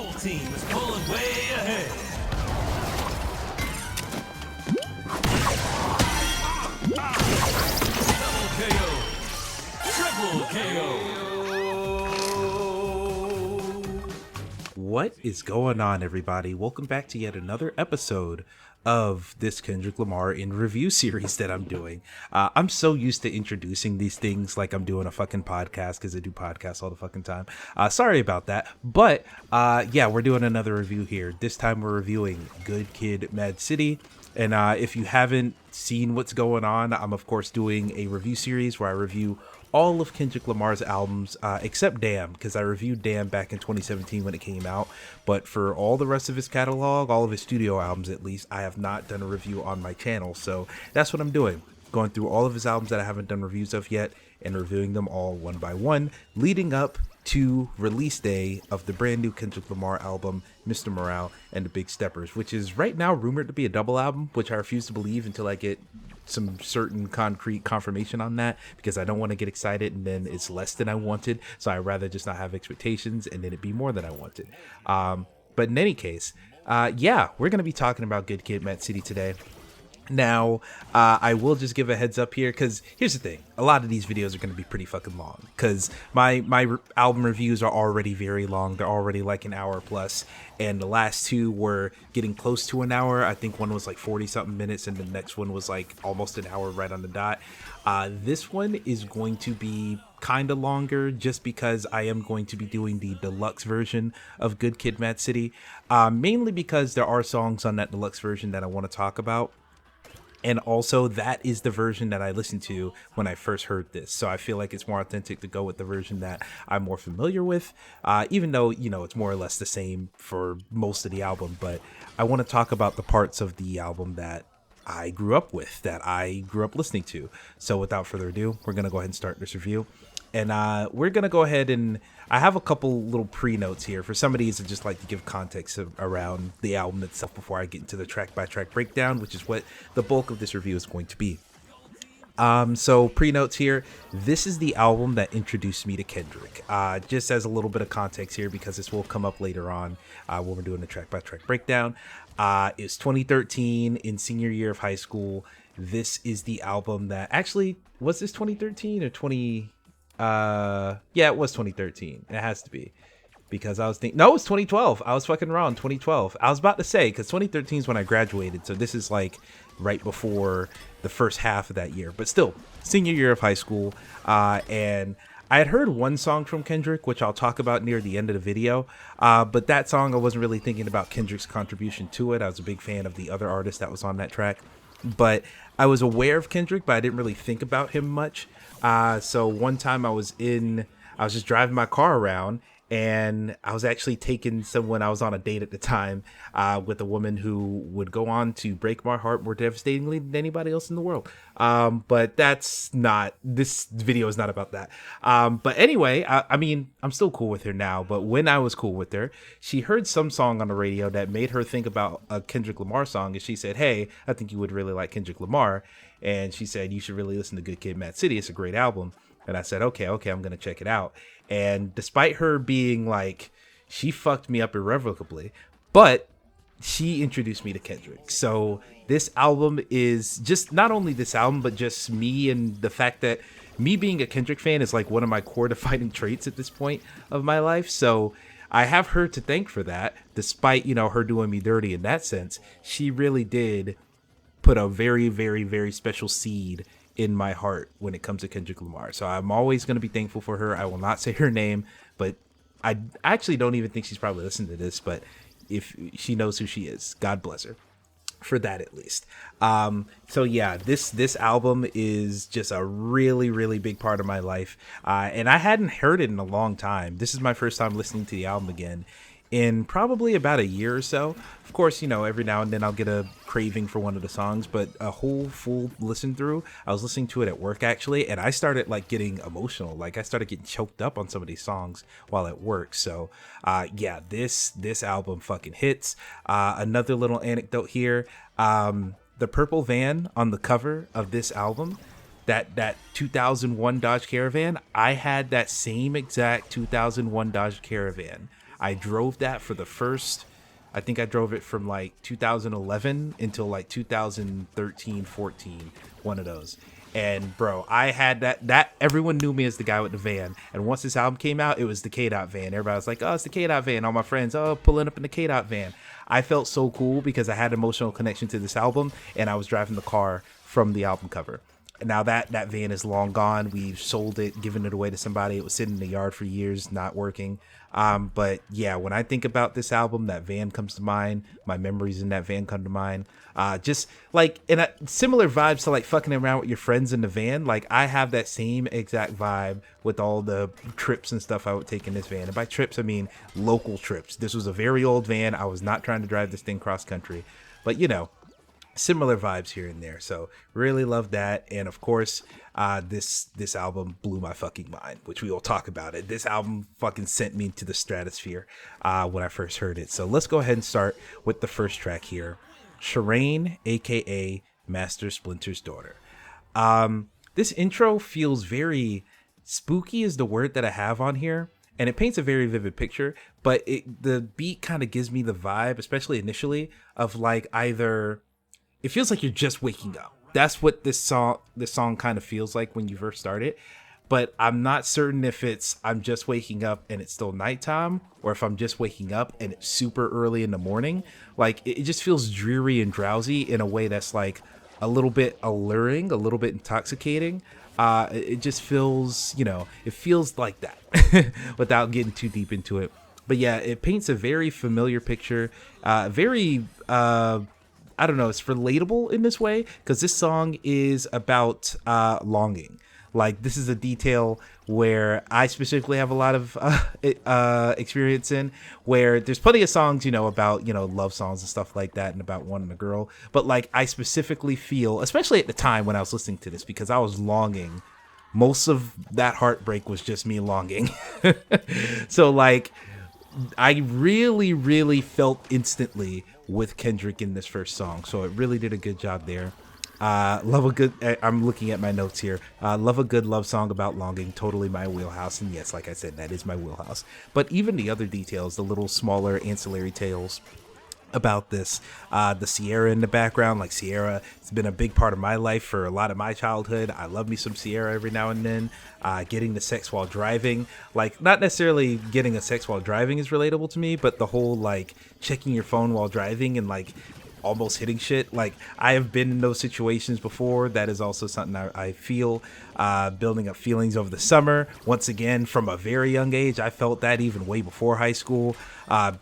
Soul Team is pulling way ahead. Double KO. Triple KO. What is going on, everybody? Welcome back to yet another episode of this Kendrick Lamar in review series that I'm doing. I'm so used to introducing these things like I'm doing a fucking podcast because I do podcasts all the fucking time. Sorry about that. But yeah, we're doing another review here. This time we're reviewing Good Kid, Mad City. And if you haven't seen what's going on, I'm of course doing a review series where I review all of Kendrick Lamar's albums, except Damn, because I reviewed Damn back in 2017 when it came out. But for all the rest of his catalog, all of his studio albums at least, I have not done a review on my channel. So that's what I'm doing. Going through all of his albums that I haven't done reviews of yet and reviewing them all one by one, leading up to release day of the brand new Kendrick Lamar album, Mr. Morale and the Big Steppers, which is right now rumored to be a double album, which I refuse to believe until I get some certain concrete confirmation on that, because I don't want to get excited and then it's less than I wanted. So I'd rather just not have expectations and then it be more than I wanted. But in any case, yeah, we're going to be talking about Good Kid, Mad City today. Now, I will just give a heads up here, because here's the thing. A lot of these videos are going to be pretty fucking long, because my album reviews are already very long. They're already like an hour plus, and the last two were getting close to an hour. I think one was like 40-something minutes, and the next one was like almost an hour right on the dot. This one is going to be kind of longer just because I am going to be doing the deluxe version of Good Kid, Mad City, mainly because there are songs on that deluxe version that I want to talk about. And also, that is the version that I listened to when I first heard this. So I feel like it's more authentic to go with the version that I'm more familiar with, even though, you know, it's more or less the same for most of the album. But I want to talk about the parts of the album that I grew up with, that I grew up listening to. So without further ado, we're going to go ahead and start this review. And we're going to go ahead and I have a couple little pre-notes here for some of these. I just like to give context around the album itself before I get into the track-by-track breakdown, which is what the bulk of this review is going to be. So pre-notes here. This is the album that introduced me to Kendrick. Just as a little bit of context here, because this will come up later on when we're doing the track-by-track breakdown. It's 2013, in senior year of high school. This is the album that actually, was this 2013 or 20... yeah, it was 2013. It has to be, because I was thinking, no, it was 2012. I was fucking wrong. 2012. I was about to say, because 2013 is when I graduated. So this is like right before the first half of that year, but still senior year of high school. And I had heard one song from Kendrick, which I'll talk about near the end of the video. But that song, I wasn't really thinking about Kendrick's contribution to it. I was a big fan of the other artist that was on that track, but I was aware of Kendrick, but I didn't really think about him much. So one time I was just driving my car around, and I was actually taking someone, I was on a date at the time, with a woman who would go on to break my heart more devastatingly than anybody else in the world. But this video is not about that. But anyway, I mean, I'm still cool with her now, but when I was cool with her, she heard some song on the radio that made her think about a Kendrick Lamar song. And she said, "Hey, I think you would really like Kendrick Lamar." And she said, "You should really listen to Good Kid, Mad City. It's a great album." And I said, okay, I'm going to check it out. And despite her being like, she fucked me up irrevocably, but she introduced me to Kendrick. So this album is just not only this album, but just me, and the fact that me being a Kendrick fan is like one of my core defining traits at this point of my life. So I have her to thank for that. Despite, you know, her doing me dirty in that sense, she really did put a very, very, very special seed in my heart when it comes to Kendrick Lamar. So I'm always going to be thankful for her. I will not say her name, but I actually don't even think she's probably listening to this, but if she knows who she is, God bless her for that, at least. So yeah, this album is just a really, really big part of my life. And I hadn't heard it in a long time. This is my first time listening to the album again in probably about a year or so. Of course, you know, every now and then I'll get a craving for one of the songs, but a whole full listen through, I was listening to it at work actually, and I started like getting emotional. Like I started getting choked up on some of these songs while at work. So yeah, this album fucking hits. Another little anecdote here, the purple van on the cover of this album, that 2001 Dodge Caravan, I had that same exact 2001 Dodge Caravan. I drove that for the first, I think I drove it from like 2011 until like 2013, 14, one of those. And bro, I had that everyone knew me as the guy with the van. And once this album came out, it was the K.Dot van. Everybody was like, oh, it's the K.Dot van. All my friends, oh, pulling up in the K.Dot van. I felt so cool because I had an emotional connection to this album, and I was driving the car from the album cover. Now that van is long gone. We've sold it, given it away to somebody. It was sitting in the yard for years, not working. But yeah, when I think about this album, that van comes to mind. My memories in that van come to mind. Just like in similar vibes to like fucking around with your friends in the van. Like I have that same exact vibe with all the trips and stuff I would take in this van. And by trips, I mean local trips. This was a very old van. I was not trying to drive this thing cross country, but you know, similar vibes here and there. So really love that. And of course, this album blew my fucking mind, which we will talk about it. This album fucking sent me to the stratosphere when I first heard it. So let's go ahead and start with the first track here. Shireen, aka Master Splinter's daughter. This intro feels very spooky is the word that I have on here. And it paints a very vivid picture, but the beat kind of gives me the vibe, especially initially, of like either it feels like you're just waking up. That's what this song kind of feels like when you first start it. But I'm not certain if it's I'm just waking up and it's still nighttime, or if I'm just waking up and it's super early in the morning. Like it just feels dreary and drowsy in a way that's like a little bit alluring, a little bit intoxicating. It just feels, you know, it feels like that without getting too deep into it. But yeah, it paints a very familiar picture, very I don't know, it's relatable in this way because this song is about longing. Like this is a detail where I specifically have a lot of experience in, where there's plenty of songs, you know, about, you know, love songs and stuff like that and about wanting a girl. But like I specifically feel, especially at the time when I was listening to this, because I was longing. Most of that heartbreak was just me longing. So like I really, really felt instantly with Kendrick in this first song. So it really did a good job there. Love a good, I'm looking at my notes here. Love a good love song about longing. Totally my wheelhouse. And yes, like I said, that is my wheelhouse. But even the other details, the little smaller ancillary tales about this, the Sierra in the background, like Sierra, it's been a big part of my life for a lot of my childhood. I love me some Sierra every now and then. Getting the sex while driving, like not necessarily getting a sex while driving is relatable to me, but the whole like checking your phone while driving and like almost hitting shit. Like I have been in those situations before. That is also something I feel, building up feelings over the summer. Once again, from a very young age, I felt that even way before high school.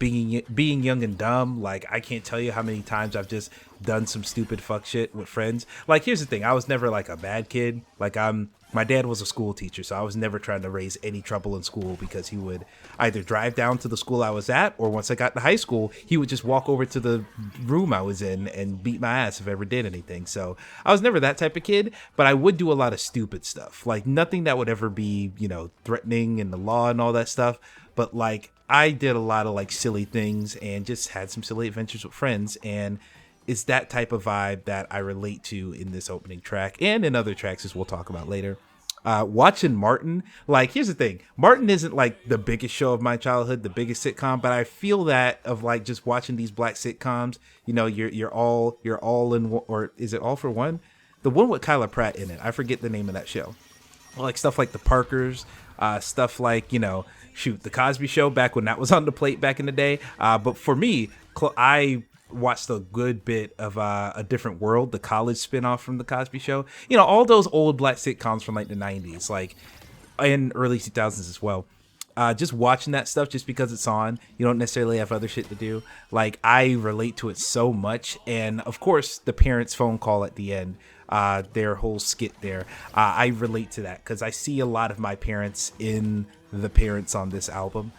Being young and dumb, like I can't tell you how many times I've just done some stupid fuck shit with friends. Like here's the thing, I was never like a bad kid. Like my dad was a school teacher, so I was never trying to raise any trouble in school because he would either drive down to the school I was at, or once I got to high school, he would just walk over to the room I was in and beat my ass if I ever did anything. So I was never that type of kid, but I would do a lot of stupid stuff. Like nothing that would ever be, you know, threatening in the law and all that stuff. But like I did a lot of like silly things and just had some silly adventures with friends, and it's that type of vibe that I relate to in this opening track and in other tracks, as we'll talk about later. Watching Martin, like here's the thing, Martin isn't like the biggest show of my childhood, the biggest sitcom, but I feel that of like just watching these black sitcoms, you know, you're all in, or is it All for One? The one with Kyla Pratt in it, I forget the name of that show. Like stuff like The Parkers, stuff like, you know, shoot, The Cosby Show back when that was on the plate back in the day. But for me, I watched a good bit of A Different World, the college spinoff from The Cosby Show. You know, all those old black sitcoms from like the 90s, like in early 2000s as well. Just watching that stuff just because it's on, you don't necessarily have other shit to do. Like I relate to it so much. And of course the parents' phone call at the end, their whole skit there, I relate to that because I see a lot of my parents in the parents on this album.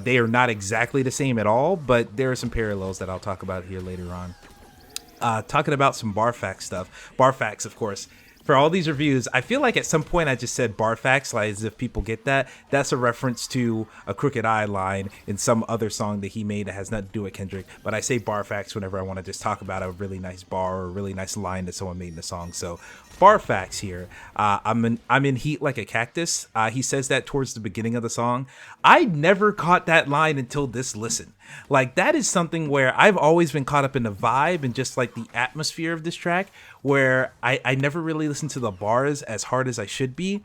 They are not exactly the same at all, but there are some parallels that I'll talk about here later on. Talking about some bar facts stuff. Bar facts, of course. For all these reviews, I feel like at some point I just said bar facts, like as if people get that. That's a reference to a Crooked Eye line in some other song that he made that has nothing to do with Kendrick. But I say bar facts whenever I want to just talk about a really nice bar or a really nice line that someone made in the song. So bar facts here. I'm in heat like a cactus. He says that towards the beginning of the song. I never caught that line until this listen. Like, that is something where I've always been caught up in the vibe and just like the atmosphere of this track, where I never really listened to the bars as hard as I should be.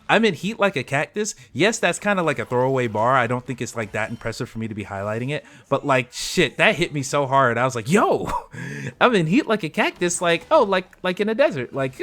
I'm in heat like a cactus. Yes, that's kind of like a throwaway bar. I don't think it's like that impressive for me to be highlighting it. But like, shit, that hit me so hard. I was like, yo, I'm in heat like a cactus. Like, oh, like in a desert. Like,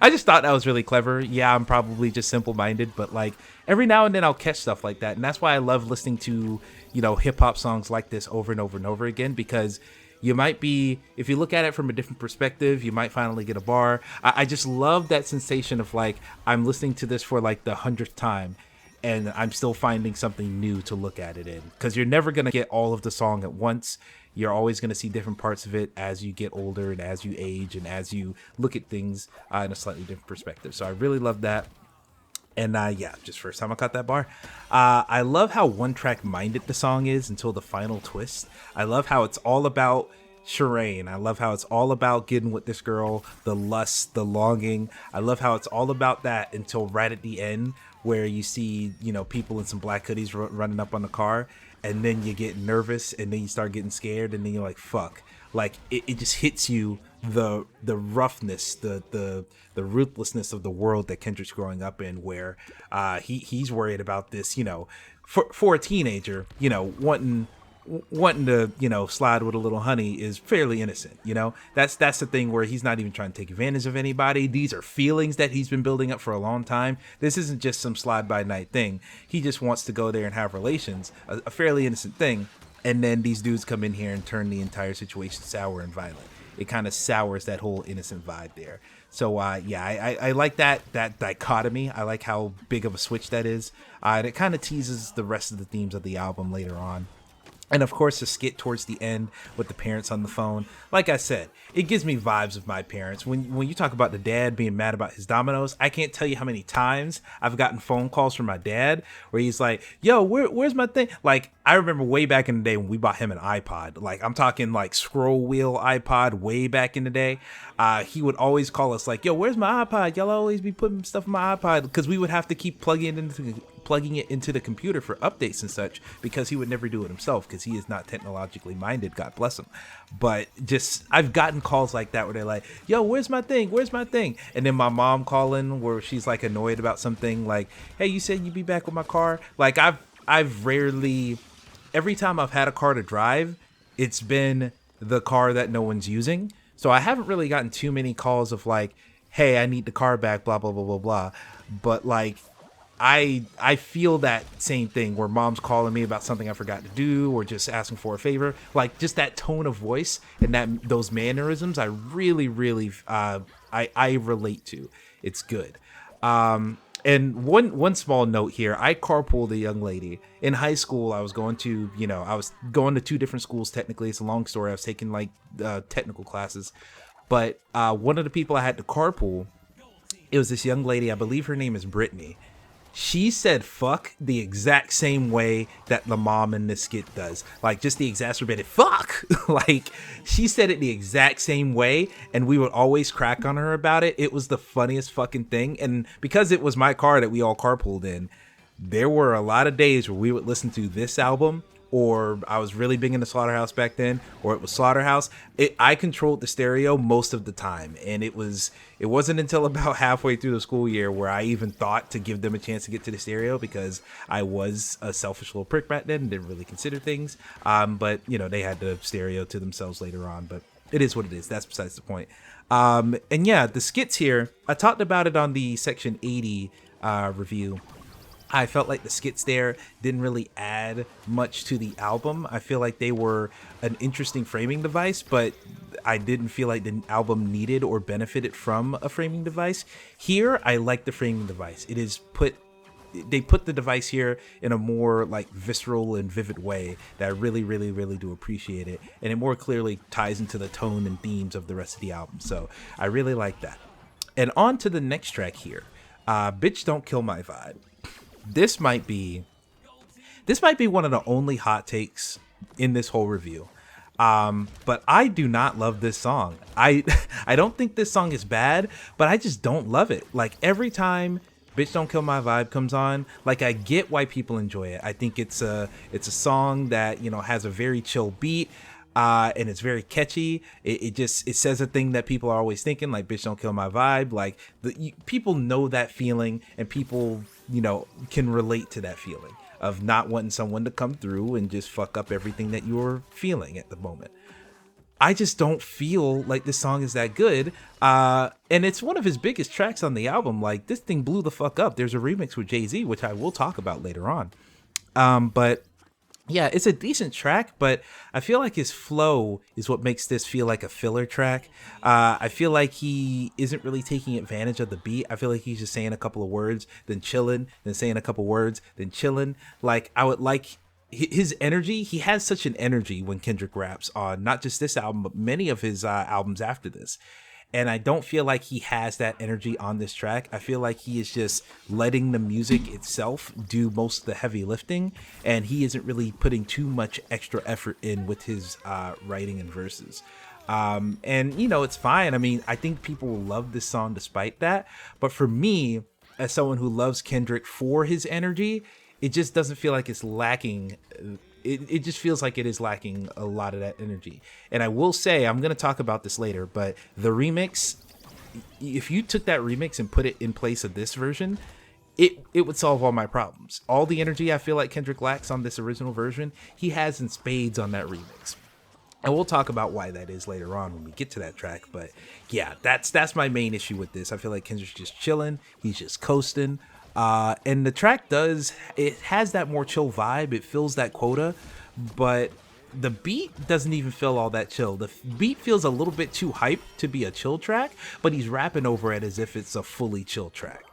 I just thought that was really clever. Yeah, I'm probably just simple-minded, but like every now and then I'll catch stuff like that. And that's why I love listening to, you know, hip hop songs like this over and over and over again, because you might be, if you look at it from a different perspective, you might finally get a bar. I just love that sensation of like, I'm listening to this for like the 100th time and I'm still finding something new to look at it in, because you're never going to get all of the song at once. You're always going to see different parts of it as you get older and as you age and as you look at things in a slightly different perspective. So I really love that. And yeah, just first time I caught that bar. I love how one track minded the song is until the final twist. I love how it's all about Shireen. I love how it's all about getting with this girl, the lust, the longing. I love how it's all about that until right at the end, where you see, you know, people in some black hoodies running up on the car, and then you get nervous, and then you start getting scared, and then you're like, fuck. Like, it just hits you, the roughness, the ruthlessness of the world that Kendrick's growing up in, where he's worried about this, you know, for a teenager, you know, wanting to, you know, slide with a little honey is fairly innocent. You know, that's the thing where he's not even trying to take advantage of anybody. These are feelings that he's been building up for a long time. This isn't just some slide by night thing. He just wants to go there and have relations, a fairly innocent thing. And then these dudes come in here and turn the entire situation sour and violent. It kind of sours that whole innocent vibe there. So yeah, I like that dichotomy. I like how big of a switch that is. And it kind of teases the rest of the themes of the album later on. And of course, the skit towards the end with the parents on the phone. Like I said, it gives me vibes of my parents. When you talk about the dad being mad about his dominoes, I can't tell you how many times I've gotten phone calls from my dad where he's like, yo, where's my thing? Like, I remember way back in the day when we bought him an iPod. Like, I'm talking like scroll wheel iPod way back in the day. He would always call us like, yo, where's my iPod? Y'all always be putting stuff in my iPod, because we would have to keep plugging it into the computer for updates and such, because he would never do it himself, because he is not technologically minded, God bless him. But just, I've gotten calls like that where they're like, yo, where's my thing, and then my mom calling where she's like annoyed about something, like, hey, you said you'd be back with my car. Like, I've rarely, every time I've had a car to drive, it's been the car that no one's using. So I haven't really gotten too many calls of like, hey, I need the car back, blah blah blah blah blah. But like, I feel that same thing where mom's calling me about something I forgot to do, or just asking for a favor. Like, just that tone of voice and those mannerisms, I really I relate to. It's good. And one small note here, I carpooled a young lady in high school. I was going to two different schools. Technically, it's a long story. I was taking like technical classes, but one of the people I had to carpool, it was this young lady. I believe her name is Brittany. She said fuck the exact same way that the mom in this skit does. Like, just the exacerbated fuck. Like, she said it the exact same way, and we would always crack on her about it. It was the funniest fucking thing. And because it was my car that we all carpooled in, there were a lot of days where we would listen to this album, or I was really big into Slaughterhouse back then, or it was Slaughterhouse. I controlled the stereo most of the time, and it wasn't until about halfway through the school year where I even thought to give them a chance to get to the stereo, because I was a selfish little prick back then and didn't really consider things. But you know, they had the stereo to themselves later on. But it is what it is. That's besides the point. And yeah, the skits here, I talked about it on the Section 80 review. I felt like the skits there didn't really add much to the album. I feel like they were an interesting framing device, but I didn't feel like the album needed or benefited from a framing device. Here, I like the framing device. They put the device here in a more like visceral and vivid way that I really do appreciate it. And it more clearly ties into the tone and themes of the rest of the album. So I really like that. And on to the next track here. Bitch Don't Kill My Vibe. This might be one of the only hot takes in this whole review. But I do not love this song. I I don't think this song is bad, but I just don't love it. Like every time Bitch Don't Kill My Vibe comes on, like I get why people enjoy it. I think it's a song that, you know, has a very chill beat. And it's very catchy. It says a thing that people are always thinking, like "Bitch, don't kill my vibe." Like people know that feeling, and people, you know, can relate to that feeling of not wanting someone to come through and just fuck up everything that you're feeling at the moment. I just don't feel like this song is that good. And it's one of his biggest tracks on the album. Like this thing blew the fuck up. There's a remix with Jay-Z, which I will talk about later on. But yeah, it's a decent track, but I feel like his flow is what makes this feel like a filler track. I feel like he isn't really taking advantage of the beat. I feel like he's just saying a couple of words, then chilling, then saying a couple words, then chilling. Like I would like his energy. He has such an energy when Kendrick raps on not just this album, but many of his albums after this. And I don't feel like he has that energy on this track. I feel like he is just letting the music itself do most of the heavy lifting, and he isn't really putting too much extra effort in with his writing and verses. And, you know, it's fine. I mean, I think people will love this song despite that. But for me, as someone who loves Kendrick for his energy, it just doesn't feel like it's lacking. It just feels like it is lacking a lot of that energy. And I will say, I'm going to talk about this later, but the remix, if you took that remix and put it in place of this version, it would solve all my problems. All the energy I feel like Kendrick lacks on this original version, he has in spades on that remix. And we'll talk about why that is later on when we get to that track. But yeah, that's my main issue with this. I feel like Kendrick's just chilling. He's just coasting. And the track it has that more chill vibe. It fills that quota, but the beat doesn't even feel all that chill. The beat feels a little bit too hype to be a chill track, but he's rapping over it as if it's a fully chill track.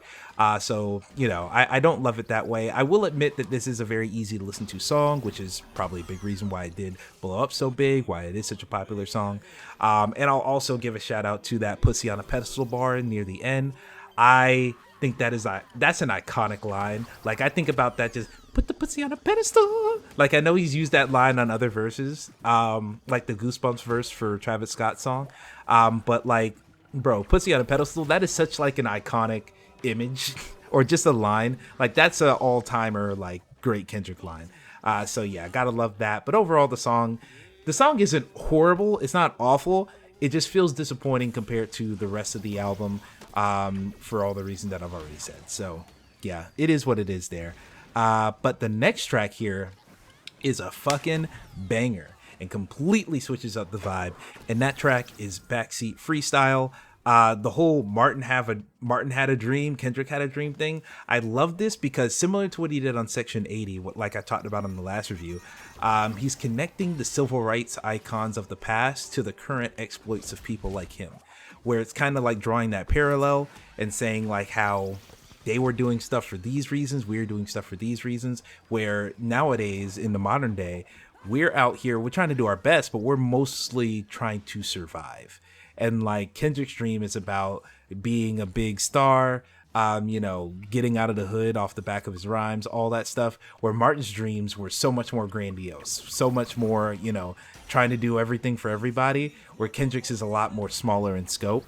So, you know, I don't love it that way. I will admit that this is a very easy to listen to song, which is probably a big reason why it did blow up so big, why it is such a popular song. And I'll also give a shout out to that "Pussy on a Pedestal" bar near the end. I think that's an iconic line. Like I think about that, just put the pussy on a pedestal. Like I know he's used that line on other verses, like the Goosebumps verse for Travis Scott's song. But like, bro, pussy on a pedestal, that is such like an iconic image or just a line. Like that's an all-timer, like great Kendrick line. So yeah, gotta love that. But overall, the song isn't horrible. It's not awful. It just feels disappointing compared to the rest of the album. For all the reasons that I've already said. So yeah, it is what it is there. But the next track here is a fucking banger and completely switches up the vibe. And that track is Backseat Freestyle. The whole Martin had a dream, Kendrick had a dream thing. I love this because similar to what he did on Section 80, like I talked about in the last review, he's connecting the civil rights icons of the past to the current exploits of people like him, where it's kind of like drawing that parallel and saying like how they were doing stuff for these reasons, we're doing stuff for these reasons, where nowadays in the modern day, we're out here, we're trying to do our best, but we're mostly trying to survive. And like Kendrick's dream is about being a big star, you know, getting out of the hood off the back of his rhymes, all that stuff, where Martin's dreams were so much more grandiose, so much more, you know, trying to do everything for everybody, where Kendrick's is a lot more smaller in scope.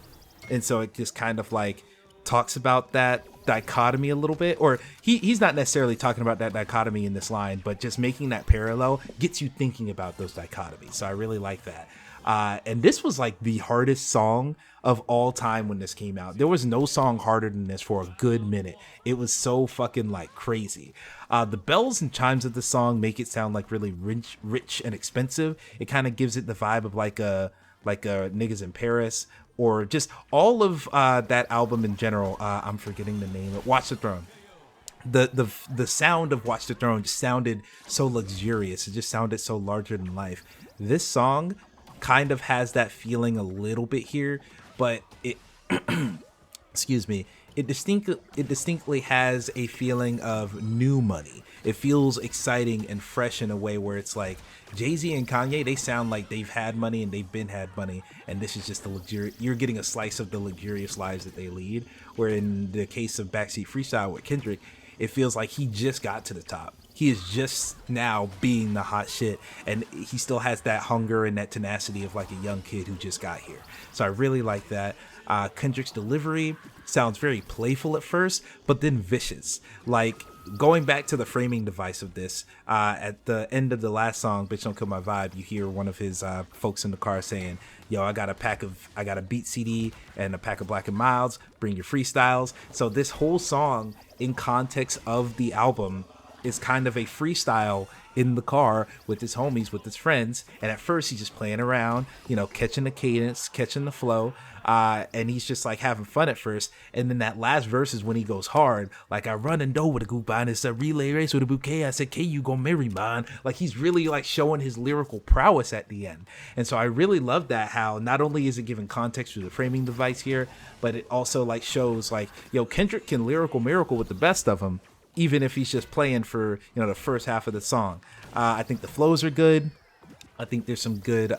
And so it just kind of like talks about that dichotomy a little bit, or he's not necessarily talking about that dichotomy in this line, but just making that parallel gets you thinking about those dichotomies. So I really like that. And this was like the hardest song of all time when this came out. There was no song harder than this for a good minute. It was so fucking like crazy. The bells and chimes of the song make it sound like really rich and expensive. It kind of gives it the vibe of like a Niggas in Paris, or just all of that album in general. I'm forgetting the name. Watch the Throne. The sound of Watch the Throne just sounded so luxurious. It just sounded so larger than life. This song kind of has that feeling a little bit here, but it excuse me, it distinctly has a feeling of new money. It feels exciting and fresh in a way where it's like Jay-Z and Kanye, they sound like they've had money and they've been had money, and this is just you're getting a slice of the luxurious lives that they lead. Where in the case of Backseat Freestyle with Kendrick, it feels like he just got to the top. he is just now being the hot shit, and he still has that hunger and that tenacity of like a young kid who just got here. So I really like that. Kendrick's delivery sounds very playful at first, but then vicious. Like, going back to the framing device of this, at the end of the last song, Bitch Don't Kill My Vibe, you hear one of his folks in the car saying, yo, I got a beat CD and a pack of Black and Milds, bring your freestyles. So this whole song, in context of the album, is kind of a freestyle in the car with his homies, with his friends. And at first he's just playing around, catching the cadence, catching the flow. And he's just like having fun at first. And then that last verse is when he goes hard. Like, I run and go with a group on, it's a relay race with a bouquet. I said, K, you gon' marry mine. Like, he's really like showing his lyrical prowess at the end. And so I really love that, how not only is it giving context to the framing device here, but it also like shows like, yo, Kendrick can lyrical miracle with the best of them, even if he's just playing for, the first half of the song. I think the flows are good. I think there's some good,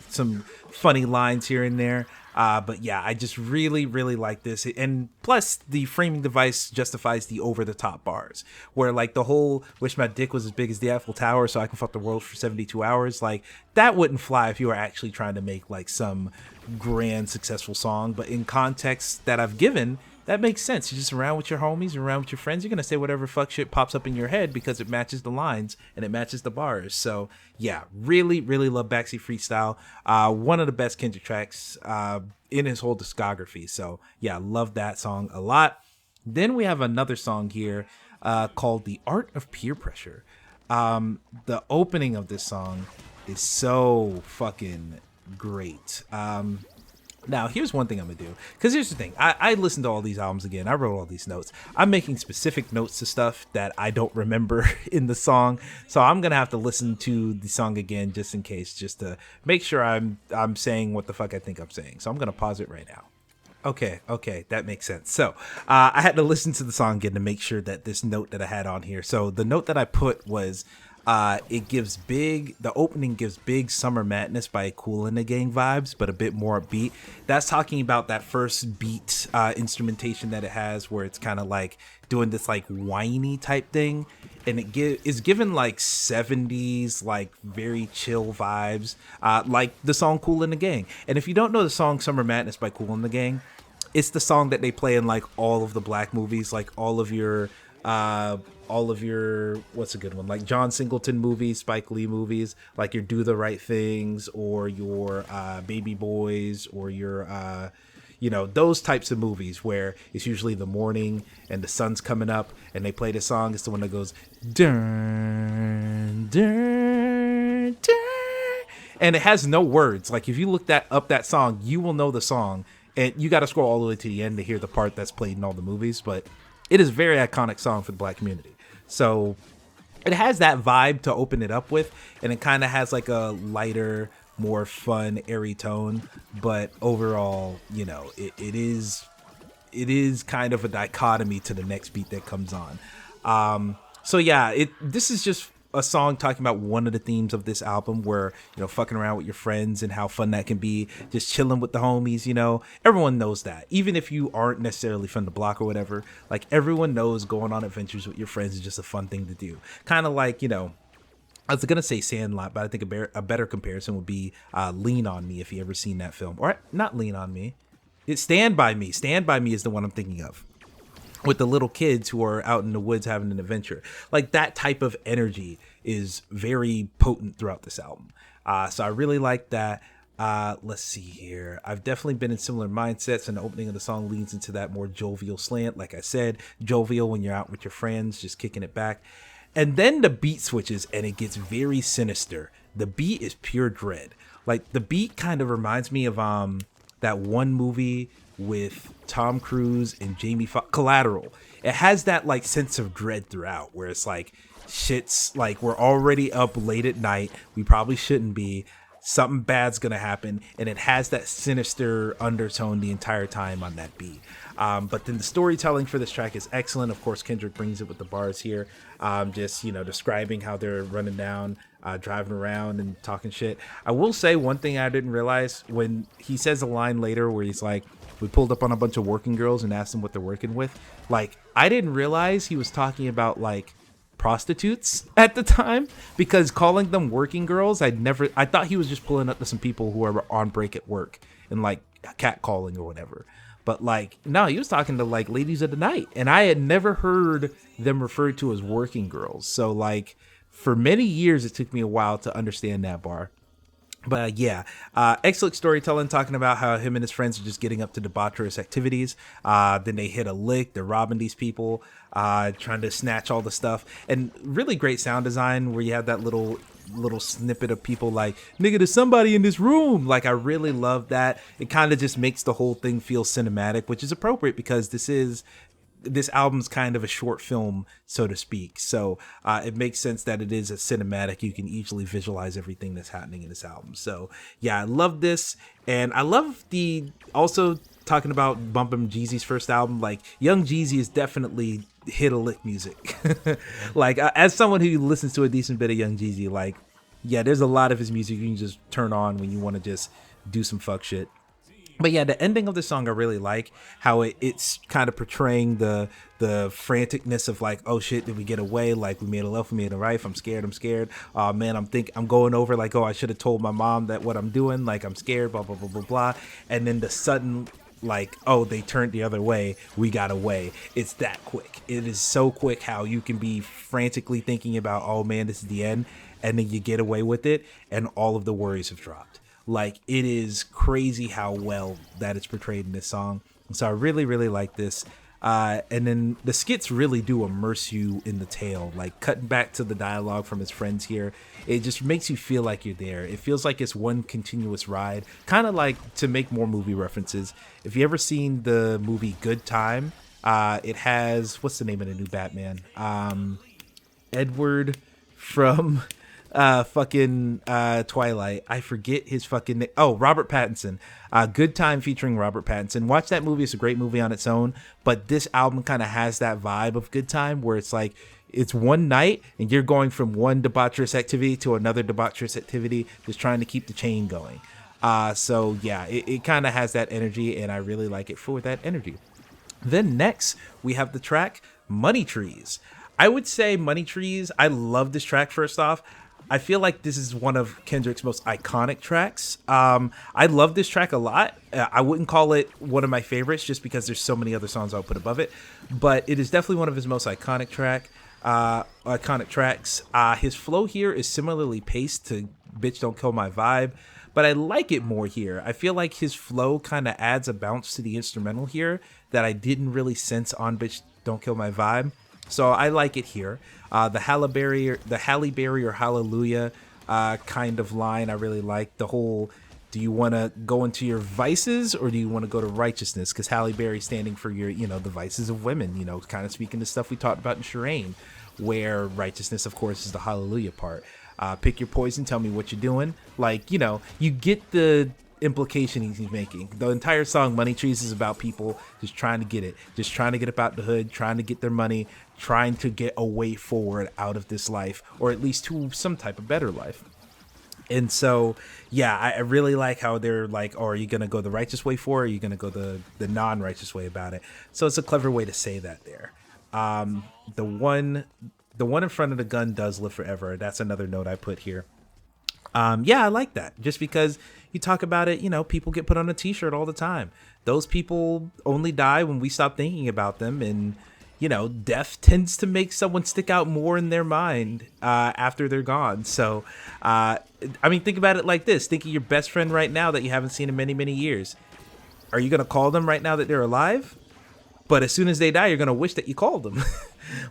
some funny lines here and there. But yeah, I just really, really like this. And plus, the framing device justifies the over-the-top bars, where like the whole "wish my dick was as big as the Eiffel Tower so I can fuck the world for 72 hours." Like, that wouldn't fly if you were actually trying to make like some grand, successful song. But in context that I've given, that makes sense. You're just around with your homies, around with your friends. You're going to say whatever fuck shit pops up in your head because it matches the lines and it matches the bars. So, yeah, really, really love Backseat Freestyle. One of the best Kendrick tracks in his whole discography. So, yeah, love that song a lot. Then we have another song here called The Art of Peer Pressure. The opening of this song is so fucking great. Now, here's one thing I'm going to do. Because here's the thing. I listened to all these albums again. I wrote all these notes. I'm making specific notes to stuff that I don't remember in the song. So I'm going to have to listen to the song again just in case, just to make sure I'm saying what the fuck I think I'm saying. So I'm going to pause it right now. Okay, that makes sense. So I had to listen to the song again to make sure that this note that I had on here. So the note that I put was, the opening gives big Summer Madness by Kool and the Gang vibes, but a bit more upbeat. That's talking about that first beat instrumentation that it has, where it's kind of like doing this like whiny type thing, and is given like 70s like very chill vibes, like the song Kool and the Gang. And if you don't know the song Summer Madness by Kool and the Gang, it's the song that they play in like all of the black movies, like all of your what's a good one, like John Singleton movies, Spike Lee movies, like your Do the Right Things or your Baby Boys or your those types of movies where it's usually the morning and the sun's coming up and they play the song. It's the one that goes dun, dun, dun, and it has no words. Like, if you look up that song, you will know the song, and you got to scroll all the way to the end to hear the part that's played in all the movies. But it is a very iconic song for the black community. So it has that vibe to open it up with, and it kind of has like a lighter, more fun, airy tone. But overall, it is kind of a dichotomy to the next beat that comes on. So yeah, this is just a song talking about one of the themes of this album, where fucking around with your friends and how fun that can be, just chilling with the homies. Everyone knows that, even if you aren't necessarily from the block or whatever, like, everyone knows going on adventures with your friends is just a fun thing to do. Kind of like, I was gonna say Sandlot, but I think a better comparison would be Lean on Me, if you ever seen that film. Or not Lean on Me, it's Stand By Me. Stand By Me is the one I'm thinking of, with the little kids who are out in the woods having an adventure. Like, that type of energy is very potent throughout this album. So I really like that. Let's see here. I've definitely been in similar mindsets, and the opening of the song leans into that more jovial slant. Like I said, jovial when you're out with your friends, just kicking it back. And then the beat switches and it gets very sinister. The beat is pure dread. Like, the beat kind of reminds me of that one movie with Tom Cruise and Jamie Foxx, Collateral. It has that like sense of dread throughout, where it's like, shit's like, we're already up late at night, we probably shouldn't be, something bad's gonna happen, and it has that sinister undertone the entire time on that beat. But then the storytelling for this track is excellent. Of course, Kendrick brings it with the bars here, just describing how they're running down, driving around and talking shit. I will say one thing I didn't realize, when he says a line later where he's like, we pulled up on a bunch of working girls and asked them what they're working with. Like, I didn't realize he was talking about like prostitutes at the time, because calling them working girls, I thought he was just pulling up to some people who were on break at work and like catcalling or whatever. But like, no, he was talking to like ladies of the night, and I had never heard them referred to as working girls. So like, for many years, it took me a while to understand that bar. But excellent storytelling, talking about how him and his friends are just getting up to debaucherous activities. Then they hit a lick. They're robbing these people, trying to snatch all the stuff. And really great sound design where you have that little snippet of people like, nigga, there's somebody in this room. Like, I really love that. It kind of just makes the whole thing feel cinematic, which is appropriate because this album's kind of a short film, so to speak. So it makes sense that it is a cinematic. You can easily visualize everything that's happening in this album. So yeah, I love this. And I love also talking about bumping Jeezy's first album, like Young Jeezy is definitely hit a lick music. Like as someone who listens to a decent bit of Young Jeezy, like, yeah, there's a lot of his music you can just turn on when you want to just do some fuck shit. But yeah, the ending of the song I really like, how it's kind of portraying the franticness of like, oh shit, did we get away? Like, we made a left, we made a right. I'm scared. Oh man, I'm going over like, oh, I should have told my mom that what I'm doing. Like, I'm scared, blah, blah, blah, blah, blah. And then the sudden, like, oh, they turned the other way, we got away. It's that quick. It is so quick how you can be frantically thinking about, oh man, this is the end. And then you get away with it and all of the worries have dropped. Like, it is crazy how well that is portrayed in this song. So I really, really like this. And then the skits really do immerse you in the tale, like cutting back to the dialogue from his friends here. It just makes you feel like you're there. It feels like it's one continuous ride, kind of like, to make more movie references. If you ever seen the movie Good Time, it has, what's the name of the new Batman? Edward from Twilight. I forget his fucking name. Oh, Robert Pattinson. Good Time featuring Robert Pattinson. Watch that movie. It's a great movie on its own, but this album kind of has that vibe of Good Time where it's like, it's one night and you're going from one debaucherous activity to another debaucherous activity, just trying to keep the chain going. So yeah, it kind of has that energy, and I really like it for that energy. Then next we have the track Money Trees. I would say Money Trees, I love this track. First off, I feel like this is one of Kendrick's most iconic tracks. I love this track a lot. I wouldn't call it one of my favorites just because there's so many other songs I'll put above it, but it is definitely one of his most iconic tracks. His flow here is similarly paced to Bitch Don't Kill My Vibe, but I like it more here. I feel like his flow kind of adds a bounce to the instrumental here that I didn't really sense on Bitch Don't Kill My Vibe. So I like it here. The Halle Berry or Hallelujah kind of line I really like. The whole, do you want to go into your vices or do you want to go to righteousness? Because Halle Berry standing for your, the vices of women, kind of speaking to stuff we talked about in Shireen, where righteousness, of course, is the Hallelujah part. Pick your poison, tell me what you're doing. Like, you get the implication he's making. The entire song Money Trees is about people just trying to get it, just trying to get up out the hood, trying to get their money, trying to get a way forward out of this life, or at least to some type of better life. And so yeah, I really like how they're like, oh, are you gonna go the righteous way for it, or are you gonna go the non-righteous way about it? So it's a clever way to say that there. The one in front of the gun does live forever. That's another note I put here. Yeah, I like that, just because you talk about it, people get put on a t-shirt all the time. Those people only die when we stop thinking about them, and death tends to make someone stick out more in their mind after they're gone. So think about it like this. Think of your best friend right now that you haven't seen in many, many years. Are you gonna call them right now that they're alive? But as soon as they die, you're gonna wish that you called them.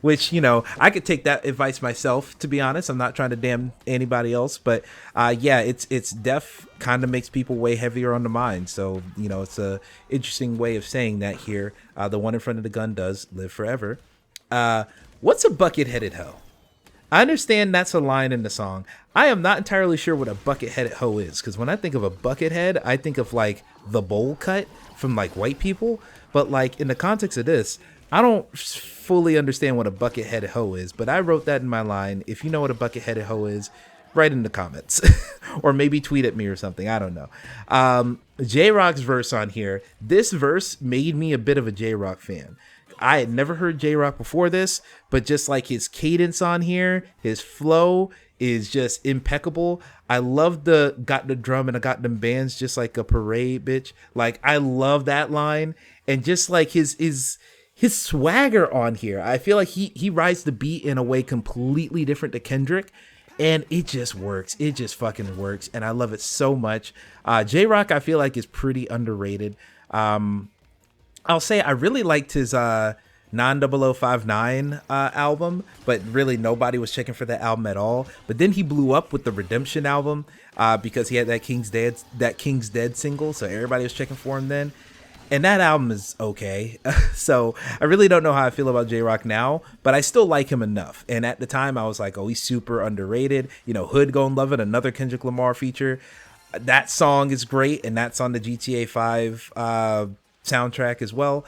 Which, I could take that advice myself, to be honest. I'm not trying to damn anybody else, but it's death kind of makes people way heavier on the mind. So, it's a interesting way of saying that here. The one in front of the gun does live forever. What's a bucket-headed hoe? I understand that's a line in the song. I am not entirely sure what a bucket-headed hoe is, because when I think of a bucket head, I think of like the bowl cut from like white people. But like in the context of this, I don't fully understand what a bucket-headed hoe is, but I wrote that in my line. If you know what a bucket-headed hoe is, write in the comments or maybe tweet at me or something. I don't know. J-Rock's verse on here. This verse made me a bit of a J-Rock fan. I had never heard J-Rock before this, but just like his cadence on here, his flow is just impeccable. I love the got the drum and I got them bands just like a parade, bitch. Like I love that line, and just like his swagger on here. I feel like he rides the beat in a way completely different to Kendrick, and it just works. It just fucking works, and I love it so much. J-Rock, I feel like, is pretty underrated. I'll say I really liked his 90059 album, but really nobody was checking for that album at all. But then he blew up with the Redemption album because he had that King's Dead single, so everybody was checking for him then. And that album is okay. So I really don't know how I feel about J-Rock now, but I still like him enough. And at the time I was like, oh, he's super underrated. You know, Hood Gon' Love It, another Kendrick Lamar feature. That song is great, and that's on the GTA 5 soundtrack as well.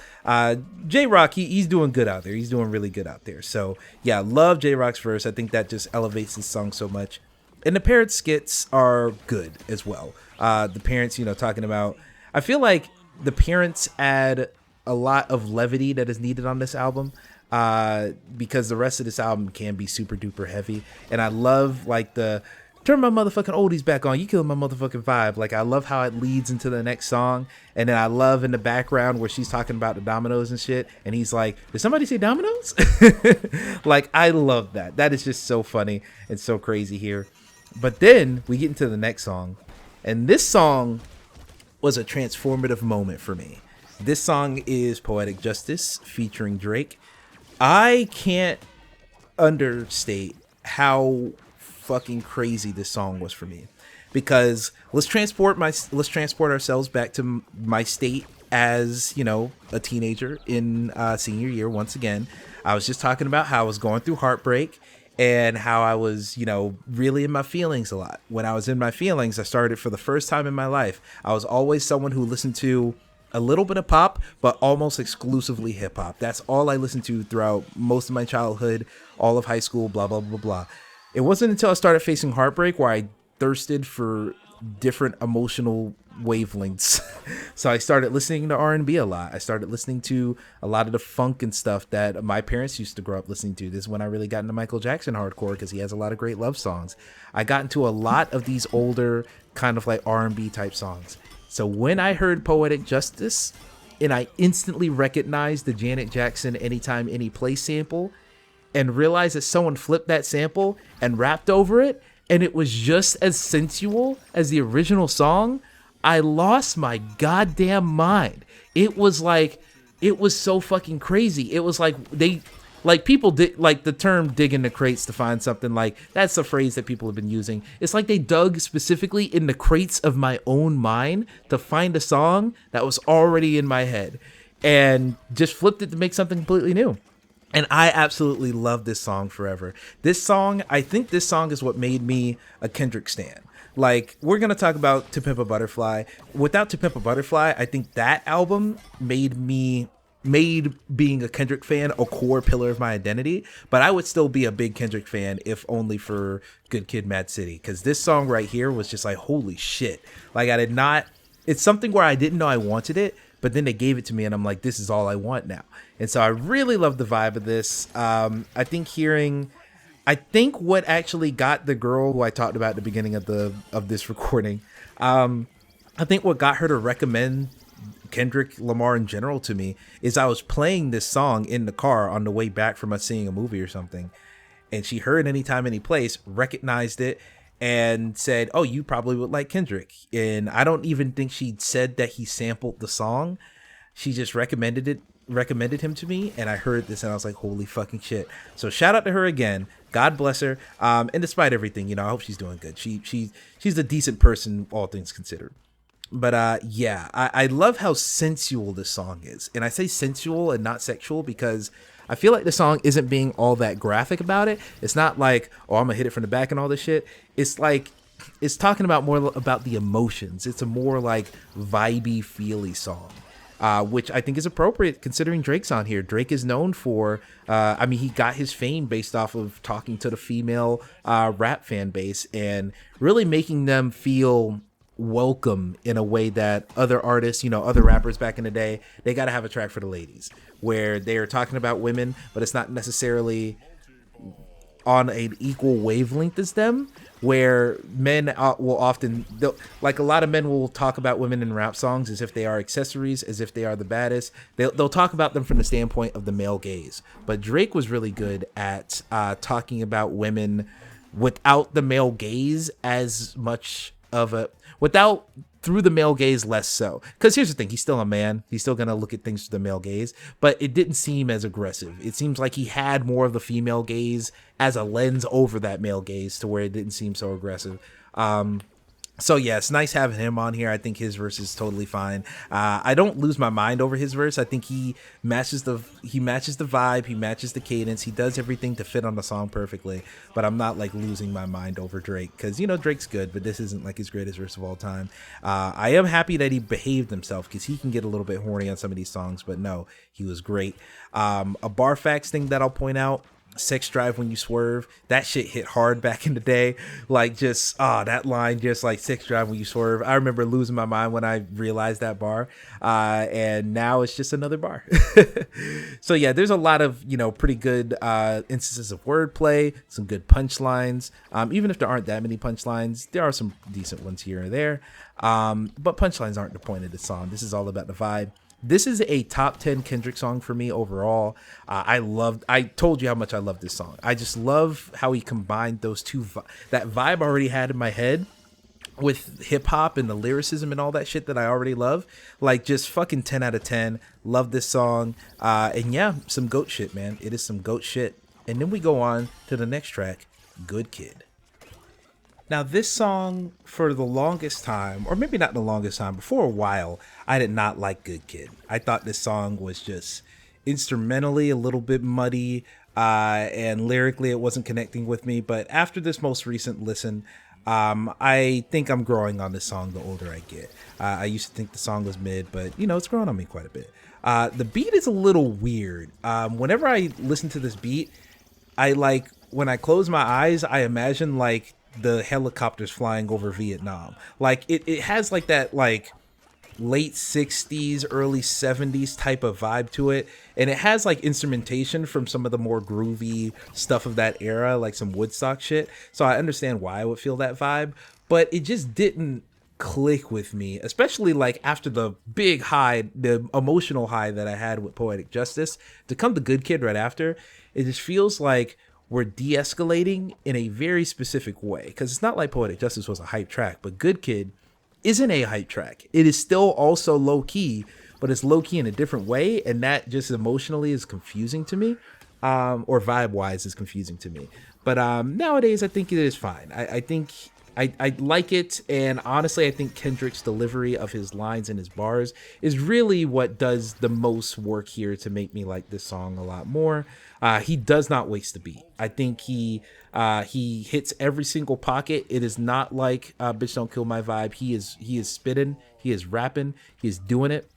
J-Rock, he's doing good out there. He's doing really good out there. So yeah, love J-Rock's verse. I think that just elevates his song so much. And the parents skits are good as well. The parents, you know, talking about, I feel like the parents add a lot of levity that is needed on this album, because the rest of this album can be super duper heavy. And I love like the turn my motherfucking oldies back on, you kill my motherfucking vibe. Like I love how it leads into the next song. And then I love in the background where she's talking about the dominoes and shit, and he's like, did somebody say dominoes? Like I love that. That is just so funny and so crazy here. But then we get into the next song, and this song was a transformative moment for me. This song is Poetic Justice featuring Drake. I can't understate how fucking crazy this song was for me, because let's transport ourselves back to my state as, you know, a teenager in senior year. Once again, I was just talking about how I was going through heartbreak and how I was, you know, really in my feelings a lot. When I was in my feelings, I started for the first time in my life. I was always someone who listened to a little bit of pop, but almost exclusively hip hop. That's all I listened to throughout most of my childhood, all of high school, blah, blah, blah, blah. It wasn't until I started facing heartbreak where I thirsted for different emotional wavelengths. So I started listening to R&B a lot. I started listening to a lot of the funk and stuff that my parents used to grow up listening to. This is when I really got into Michael Jackson hardcore, because he has a lot of great love songs. I got into a lot of these older kind of like R&B type songs. So when I heard Poetic Justice, and I instantly recognized the Janet Jackson Anytime Any Place sample, and realized that someone flipped that sample and rapped over it, and it was just as sensual as the original song, I lost my goddamn mind. It was so fucking crazy. It was like people did, like the term dig in the crates to find something, like that's a phrase that people have been using. It's like they dug specifically in the crates of my own mind to find a song that was already in my head and just flipped it to make something completely new. And I absolutely love this song forever. I think this song is what made me a Kendrick stan. Like, we're going to talk about To Pimp a Butterfly. Without To Pimp a Butterfly, I think that album made being a Kendrick fan a core pillar of my identity. But I would still be a big Kendrick fan if only for Good Kid, Mad City. Because this song right here was just like, holy shit. Like, it's something where I didn't know I wanted it, but then they gave it to me and I'm like, this is all I want now. And so I really love the vibe of this. I think what actually got the girl who I talked about at the beginning of this recording, I think what got her to recommend Kendrick Lamar in general to me is I was playing this song in the car on the way back from us seeing a movie or something. And she heard Anytime, Any Place, recognized it, and said, oh, you probably would like Kendrick. And I don't even think she said that he sampled the song. She just recommended him to me, and I heard this and I was like, holy fucking shit. So shout out to her again. God bless her. And despite everything, you know, I hope she's doing good. She's a decent person, all things considered. But yeah, I love how sensual this song is. And I say sensual and not sexual because I feel like the song isn't being all that graphic about it. It's not like, oh, I'm gonna hit it from the back and all this shit. It's like, it's talking about more about the emotions. It's a more like vibey, feely song. Which I think is appropriate considering Drake's on here. Drake is known for, he got his fame based off of talking to the female rap fan base and really making them feel welcome in a way that other artists, other rappers back in the day, they got to have a track for the ladies where they are talking about women, but it's not necessarily on an equal wavelength as them, where men will often, like a lot of men will talk about women in rap songs as if they are accessories, as if they are the baddest. They'll talk about them from the standpoint of the male gaze. But Drake was really good at talking about women without the male gaze as much of a, without through the male gaze less so. Because here's the thing, he's still a man. He's still going to look at things through the male gaze, but it didn't seem as aggressive. It seems like he had more of the female gaze as a lens over that male gaze to where it didn't seem so aggressive. So yeah, it's nice having him on here. I think his verse is totally fine. I don't lose my mind over his verse. I think he matches the vibe, he matches the cadence, he does everything to fit on the song perfectly. But I'm not like losing my mind over Drake because Drake's good, but this isn't like his greatest verse of all time. I am happy that he behaved himself because he can get a little bit horny on some of these songs, but no, he was great. A bar facts thing that I'll point out: sex drive when you swerve. That shit hit hard back in the day. Like, just that line, just like sex drive when you swerve. I remember losing my mind when I realized that bar, and now it's just another bar. So yeah, there's a lot of pretty good instances of wordplay, some good punchlines. Even if there aren't that many punchlines, there are some decent ones here and there, but punchlines aren't the point of the song. This is all about the vibe. This is a top 10 Kendrick song for me overall. I told you how much I love this song. I just love how he combined those two, that vibe I already had in my head with hip hop and the lyricism and all that shit that I already love. Like, just fucking 10 out of 10. Love this song. And yeah, some GOAT shit, man. It is some GOAT shit. And then we go on to the next track, Good Kid. Now, this song, for the longest time, or maybe not the longest time, but for a while, I did not like Good Kid. I thought this song was just instrumentally a little bit muddy, and lyrically it wasn't connecting with me. But after this most recent listen, I think I'm growing on this song the older I get. I used to think the song was mid, but, it's growing on me quite a bit. The beat is a little weird. Whenever I listen to this beat, when I close my eyes, I imagine, like, the helicopters flying over Vietnam. Like, it has like that like late 60s early 70s type of vibe to it, and it has like instrumentation from some of the more groovy stuff of that era, like some Woodstock shit. So I understand why I would feel that vibe, but it just didn't click with me, especially like after the big high, the emotional high that I had with Poetic Justice. To come to Good Kid right after, it just feels like we're de-escalating in a very specific way, because it's not like Poetic Justice was a hype track, but Good Kid isn't a hype track. It is still also low-key, but it's low-key in a different way, and that just emotionally is confusing to me, or vibe-wise is confusing to me. But nowadays, I think it is fine. I think I like it, and honestly, I think Kendrick's delivery of his lines and his bars is really what does the most work here to make me like this song a lot more. He does not waste the beat. I think he hits every single pocket. It is not like Bitch Don't Kill My Vibe. He is spitting, he is rapping, he is doing it.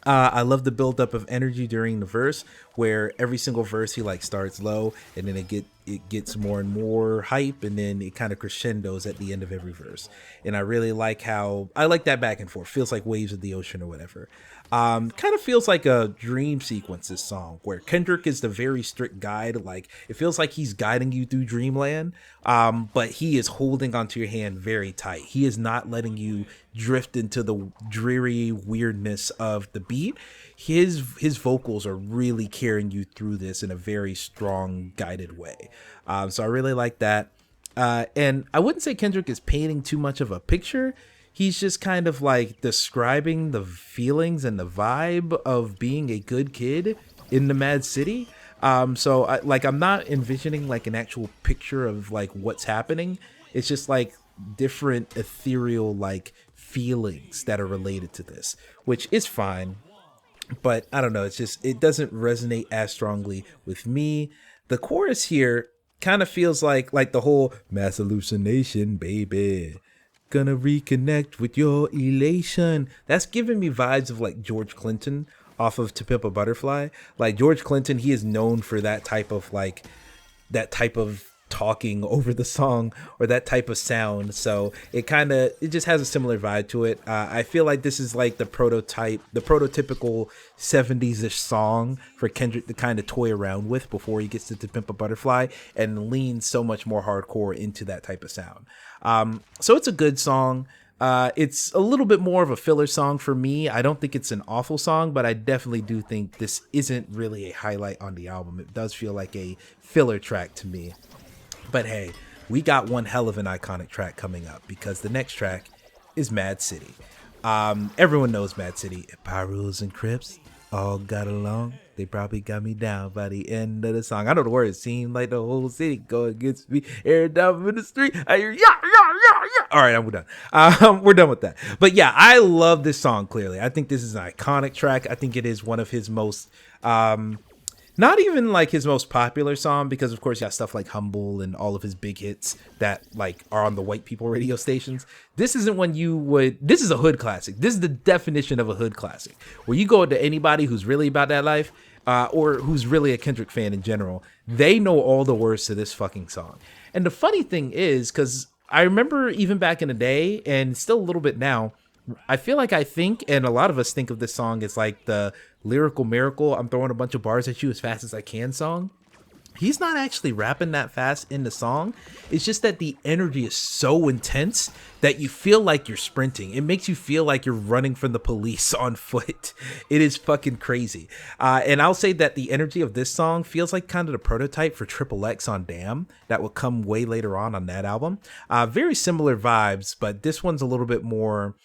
I love the buildup of energy during the verse, where every single verse he like starts low and then it gets more and more hype, and then it kind of crescendos at the end of every verse. And I really like how I like that back and forth. Feels like waves of the ocean or whatever. Kind of feels like a dream sequence, this song, where Kendrick is the very strict guide. Like, it feels like he's guiding you through dreamland, but he is holding onto your hand very tight. He is not letting you drift into the dreary weirdness of the beat. His vocals are really carrying you through this in a very strong, guided way. So I really like that. And I wouldn't say Kendrick is painting too much of a picture. He's just kind of like describing the feelings and the vibe of being a good kid in the Mad City. So I'm not envisioning like an actual picture of like what's happening. It's just like different ethereal like feelings that are related to this, which is fine. But I don't know. It's just, it doesn't resonate as strongly with me. The chorus here kind of feels like the whole mass hallucination, baby. Gonna reconnect with your elation. That's giving me vibes of like George Clinton off of To Pimp a Butterfly. Like George Clinton, he is known for that type of talking over the song or that type of sound. So it just has a similar vibe to it. I feel like this is like the prototypical 70s-ish song for Kendrick to kind of toy around with before he gets to Pimp a Butterfly and leans so much more hardcore into that type of sound. So it's a good song. It's a little bit more of a filler song for me. I don't think it's an awful song, but I definitely do think this isn't really a highlight on the album. It does feel like a filler track to me. But hey, we got one hell of an iconic track coming up because the next track is Mad City. Everyone knows Mad City. Pyrus and Crips all got along. They probably got me down by the end of the song. I know the words. Seem like the whole city go against me. Air down in the street. I hear yeah. All right, we're done. We're done with that. But yeah, I love this song. Clearly, I think this is an iconic track. I think it is one of his most, not even like his most popular song, because of course you got stuff like Humble and all of his big hits that like are on the white people radio stations. This isn't when this is a hood classic. This is the definition of a hood classic, where you go to anybody who's really about that life, or who's really a Kendrick fan in general, they know all the words to this fucking song. And the funny thing is, because I remember even back in the day, and still a little bit now, I feel like and a lot of us think of this song as like the lyrical miracle, I'm throwing a bunch of bars at you as fast as I can song. He's not actually rapping that fast in the song. It's just that the energy is so intense that you feel like you're sprinting. It makes you feel like you're running from the police on foot. It is fucking crazy. And I'll say that the energy of this song feels like kind of the prototype for Triple X on Damn that will come way later on that album. Very similar vibes, but this one's a little bit more...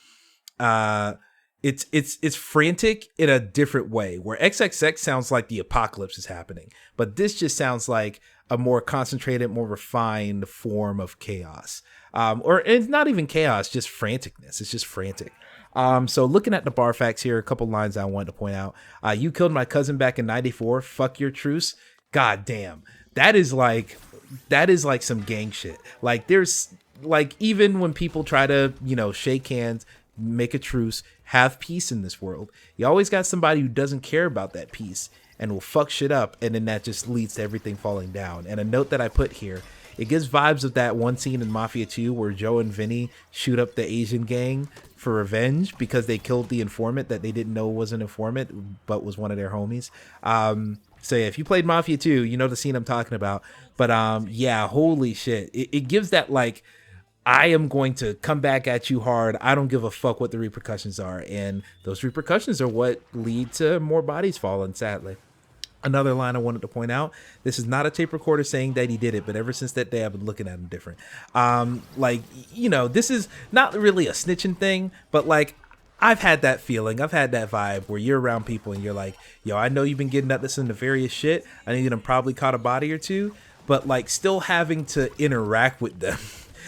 It's frantic in a different way, where XXX sounds like the apocalypse is happening, but this just sounds like a more concentrated, more refined form of chaos. Or it's not even chaos, just franticness. It's just frantic. So looking at the bar facts here, a couple lines I wanted to point out. You killed my cousin back in 94. Fuck your truce. God damn. That is like some gang shit. Like there's like, even when people try to, shake hands, make a truce, have peace in this world, you always got somebody who doesn't care about that peace and will fuck shit up, and then that just leads to everything falling down. And a note that I put here, it gives vibes of that one scene in Mafia 2 where Joe and Vinny shoot up the Asian gang for revenge because they killed the informant that they didn't know was an informant but was one of their homies. So yeah, if you played Mafia 2, you know the scene I'm talking about. But yeah, holy shit, it gives that like, I am going to come back at you hard. I don't give a fuck what the repercussions are. And those repercussions are what lead to more bodies falling, sadly. Another line I wanted to point out, this is not a tape recorder saying that he did it, but ever since that day, I've been looking at him different. This is not really a snitching thing, but like, I've had that feeling. I've had that vibe where you're around people and you're like, yo, I know you've been getting at this in nefarious shit. I know you done probably caught a body or two, but like still having to interact with them.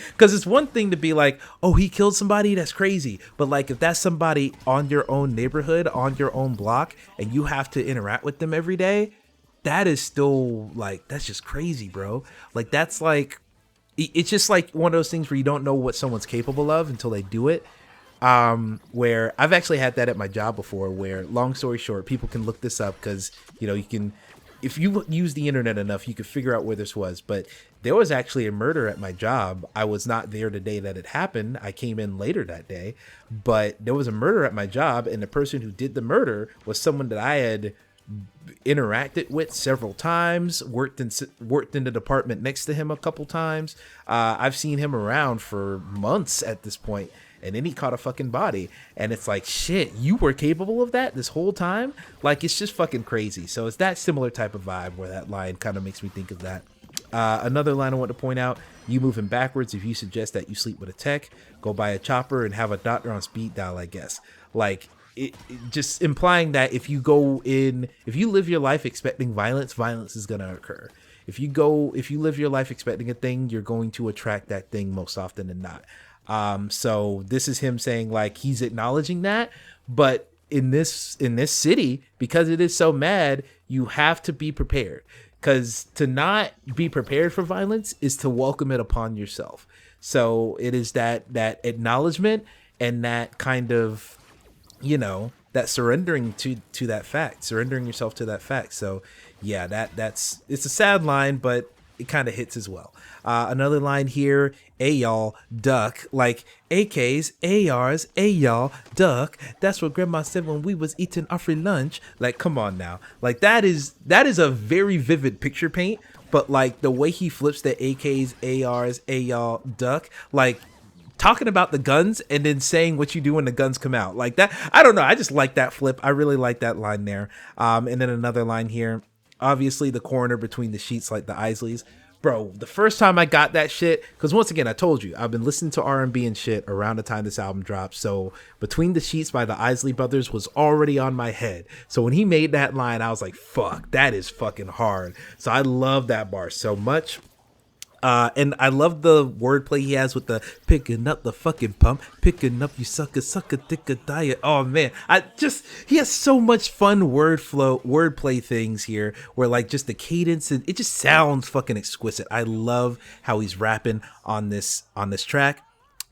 Because it's one thing to be like, oh, he killed somebody, that's crazy. But like, if that's somebody on your own neighborhood, on your own block, and you have to interact with them every day, that is still like, that's just crazy, bro. Like, that's like, it's just like one of those things where you don't know what someone's capable of until they do it. Where I've actually had that at my job before, where, long story short, people can look this up because, you can, if you use the internet enough, you can figure out where this was. But there was actually a murder at my job. I was not there the day that it happened. I came in later that day, but there was a murder at my job, and the person who did the murder was someone that I had interacted with several times, worked in the department next to him a couple times. I've seen him around for months at this point. And then he caught a fucking body. And it's like, shit, you were capable of that this whole time? Like, it's just fucking crazy. So it's that similar type of vibe where that line kind of makes me think of that. Another line I want to point out, you moving backwards if you suggest that you sleep with a tech, go buy a chopper and have a doctor on speed dial, I guess. Like, it just implying that if you live your life expecting violence is going to occur. If you live your life expecting a thing, you're going to attract that thing most often than not. So this is him saying like he's acknowledging that, but in this city, because it is so mad, you have to be prepared, because to not be prepared for violence is to welcome it upon yourself. So it is that acknowledgement and that kind of, that surrendering to that fact, surrendering yourself to that fact. So yeah, it's a sad line, but it kind of hits as well. Another line here, "Ay y'all, duck," like AKs, ARs, "Ay y'all, duck." That's what Grandma said when we was eating our free lunch. Like, come on now, like that is a very vivid picture paint. But like the way he flips the AKs, ARs, "Ay y'all, duck," like talking about the guns and then saying what you do when the guns come out, like that. I don't know. I just like that flip. I really like that line there. And then another line here. Obviously, the corner between the sheets, like the Isleys. Bro, the first time I got that shit, because once again, I told you, I've been listening to R&B and shit around the time this album dropped. So Between the Sheets by the Isley Brothers was already on my head. So when he made that line, I was like, fuck, that is fucking hard. So I love that bar so much. And I love the wordplay he has with the picking up the fucking pump, picking up you sucker, thicker diet. Oh man, he has so much fun wordplay things here where like just the cadence and it just sounds fucking exquisite. I love how he's rapping on this track.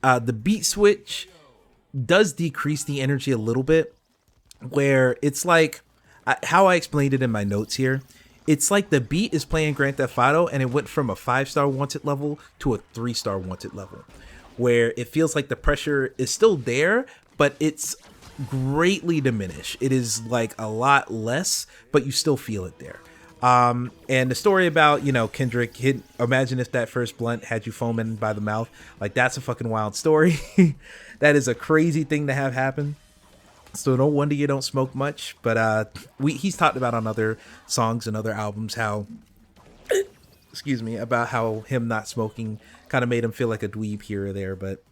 The beat switch does decrease the energy a little bit, where it's like how I explained it in my notes here. It's like the beat is playing Grand Theft Auto and it went from a 5-star wanted level to a 3-star wanted level, where it feels like the pressure is still there, but it's greatly diminished. It is like a lot less, but you still feel it there. And the story about, Kendrick imagine if that first blunt had you foaming by the mouth, like that's a fucking wild story. That is a crazy thing to have happen. So no wonder you don't smoke much. But he's talked about on other songs and other albums how, about how him not smoking kind of made him feel like a dweeb here or there. But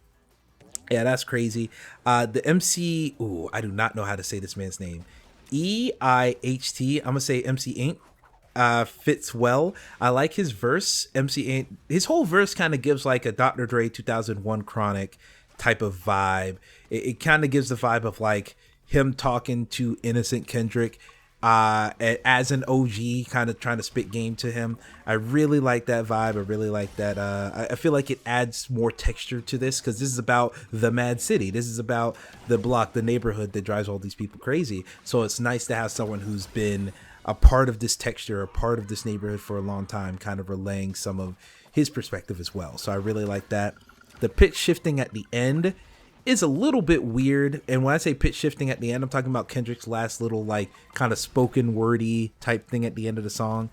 yeah, that's crazy. The MC, I do not know how to say this man's name. EIHT, I'm gonna say MC Ink. Fits well. I like his verse. MC Ink, his whole verse kind of gives like a Dr. Dre 2001 Chronic type of vibe. It kind of gives the vibe of like him talking to innocent Kendrick as an OG, kind of trying to spit game to him. I really like that vibe. I really like that. I feel like it adds more texture to this because this is about the Mad City. This is about the block, the neighborhood that drives all these people crazy. So it's nice to have someone who's been a part of this texture, a part of this neighborhood for a long time, kind of relaying some of his perspective as well. So I really like that. The pitch shifting at the end is a little bit weird. And when I say pitch shifting at the end, I'm talking about Kendrick's last little like kind of spoken wordy type thing at the end of the song.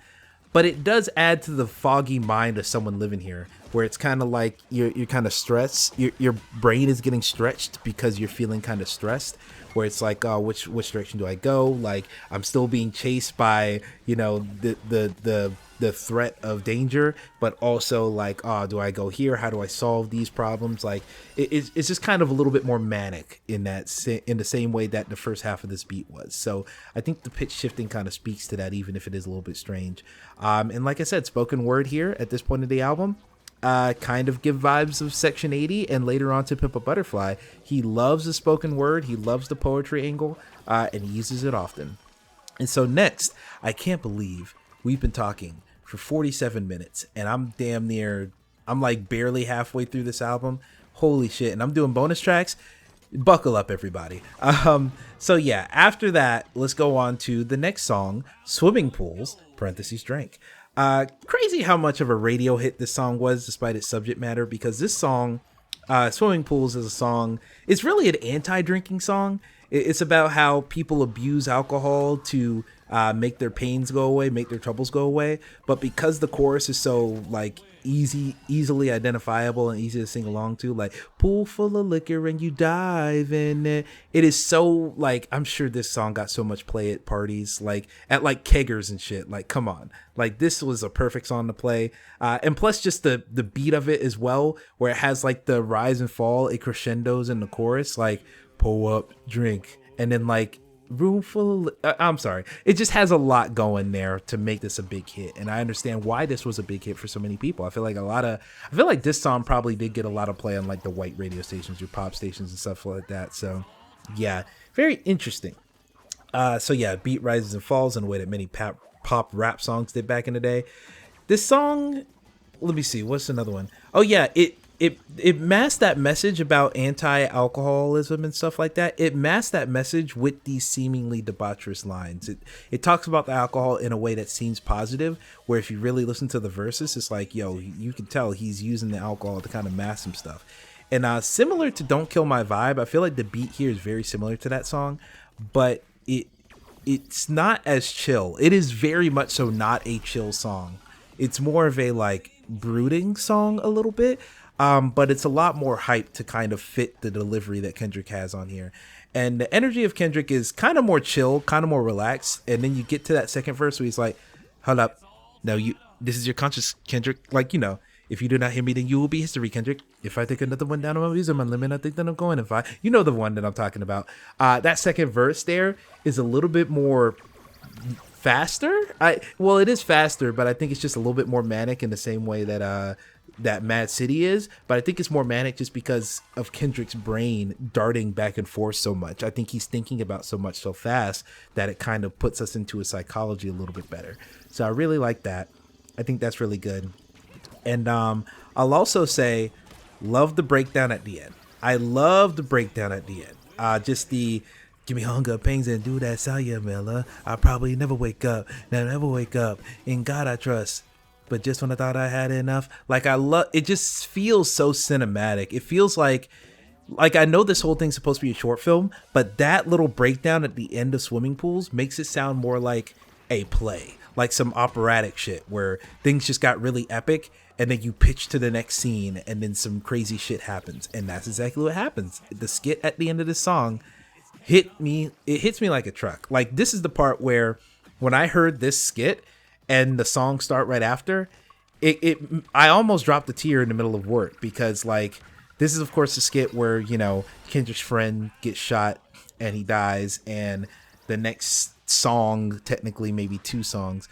But it does add to the foggy mind of someone living here, where it's kind of like you're kind of stressed. Your brain is getting stretched because you're feeling kind of stressed, where it's like, oh, which direction do I go? Like I'm still being chased by, the threat of danger, but also like, oh, do I go here? How do I solve these problems? Like it's just kind of a little bit more manic in the same way that the first half of this beat was. So I think the pitch shifting kind of speaks to that, even if it is a little bit strange. And like I said, spoken word here at this point of the album kind of give vibes of Section 80 and later on to Pimp a Butterfly. He loves the spoken word. He loves the poetry angle, and he uses it often. And so next, I can't believe we've been talking for 47 minutes and I'm like barely halfway through this album. Holy shit. And I'm doing bonus tracks. Buckle up, everybody. So yeah, after that, let's go on to the next song, Swimming Pools, parentheses drank. Crazy how much of a radio hit this song was despite its subject matter, because this song, Swimming Pools, is a song, it's really an anti-drinking song. It's about how people abuse alcohol to make their pains go away, make their troubles go away. But because the chorus is so like easily identifiable and easy to sing along to, like pool full of liquor and you dive in it. It is so like, I'm sure this song got so much play at parties, like at like keggers and shit. Like, come on, like this was a perfect song to play. And plus just the beat of it as well, where it has like the rise and fall, it crescendos in the chorus, like pull up, drink, and then like room full of, I'm sorry, it just has a lot going there to make this a big hit. And I understand why this was a big hit for so many people. I feel like this song probably did get a lot of play on like the white radio stations, your pop stations and stuff like that. So yeah, very interesting. So yeah, beat rises and falls in a way that many pop rap songs did back in the day. This song, let me see, what's another one? Oh yeah, it masked that message about anti-alcoholism and stuff like that. It masked that message with these seemingly debaucherous lines. It talks about the alcohol in a way that seems positive, where if you really listen to the verses, it's like, yo, you can tell he's using the alcohol to kind of mask some stuff. And similar to Don't Kill My Vibe, I feel like the beat here is very similar to that song, but it's not as chill. It is very much so not a chill song. It's more of a like brooding song a little bit, but it's a lot more hype to kind of fit the delivery that Kendrick has on here. And the energy of Kendrick is kind of more chill, kind of more relaxed. And then you get to that second verse where he's like, hold up, no, this is your conscious, Kendrick. Like, if you do not hear me, then you will be history, Kendrick. If I take another one down on my visa, my limit, I think that I'm going. If the one that I'm talking about. That second verse there is a little bit more faster. It is faster, but I think it's just a little bit more manic in the same way that that Mad City is. But I think it's more manic just because of Kendrick's brain darting back and forth so much. I think he's thinking about so much so fast that it kind of puts us into his psychology a little bit better. So I really like that. I think that's really good. And I'll also say, love the breakdown at the end. I love the breakdown at the end. Just the give me hunger pains and do that Sayamela. I probably never wake up. Never wake up. In God I trust. But just when I thought I had enough. Like I love it, just feels so cinematic. It feels like I know this whole thing's supposed to be a short film, but that little breakdown at the end of Swimming Pools makes it sound more like a play. Like some operatic shit where things just got really epic and then you pitch to the next scene and then some crazy shit happens. And that's exactly what happens. The skit at the end of this song hits me like a truck. Like this is the part where when I heard this skit and the song start right after, I almost dropped a tear in the middle of work because like this is of course the skit where, Kendrick's friend gets shot and he dies, and the next song, technically maybe two songs,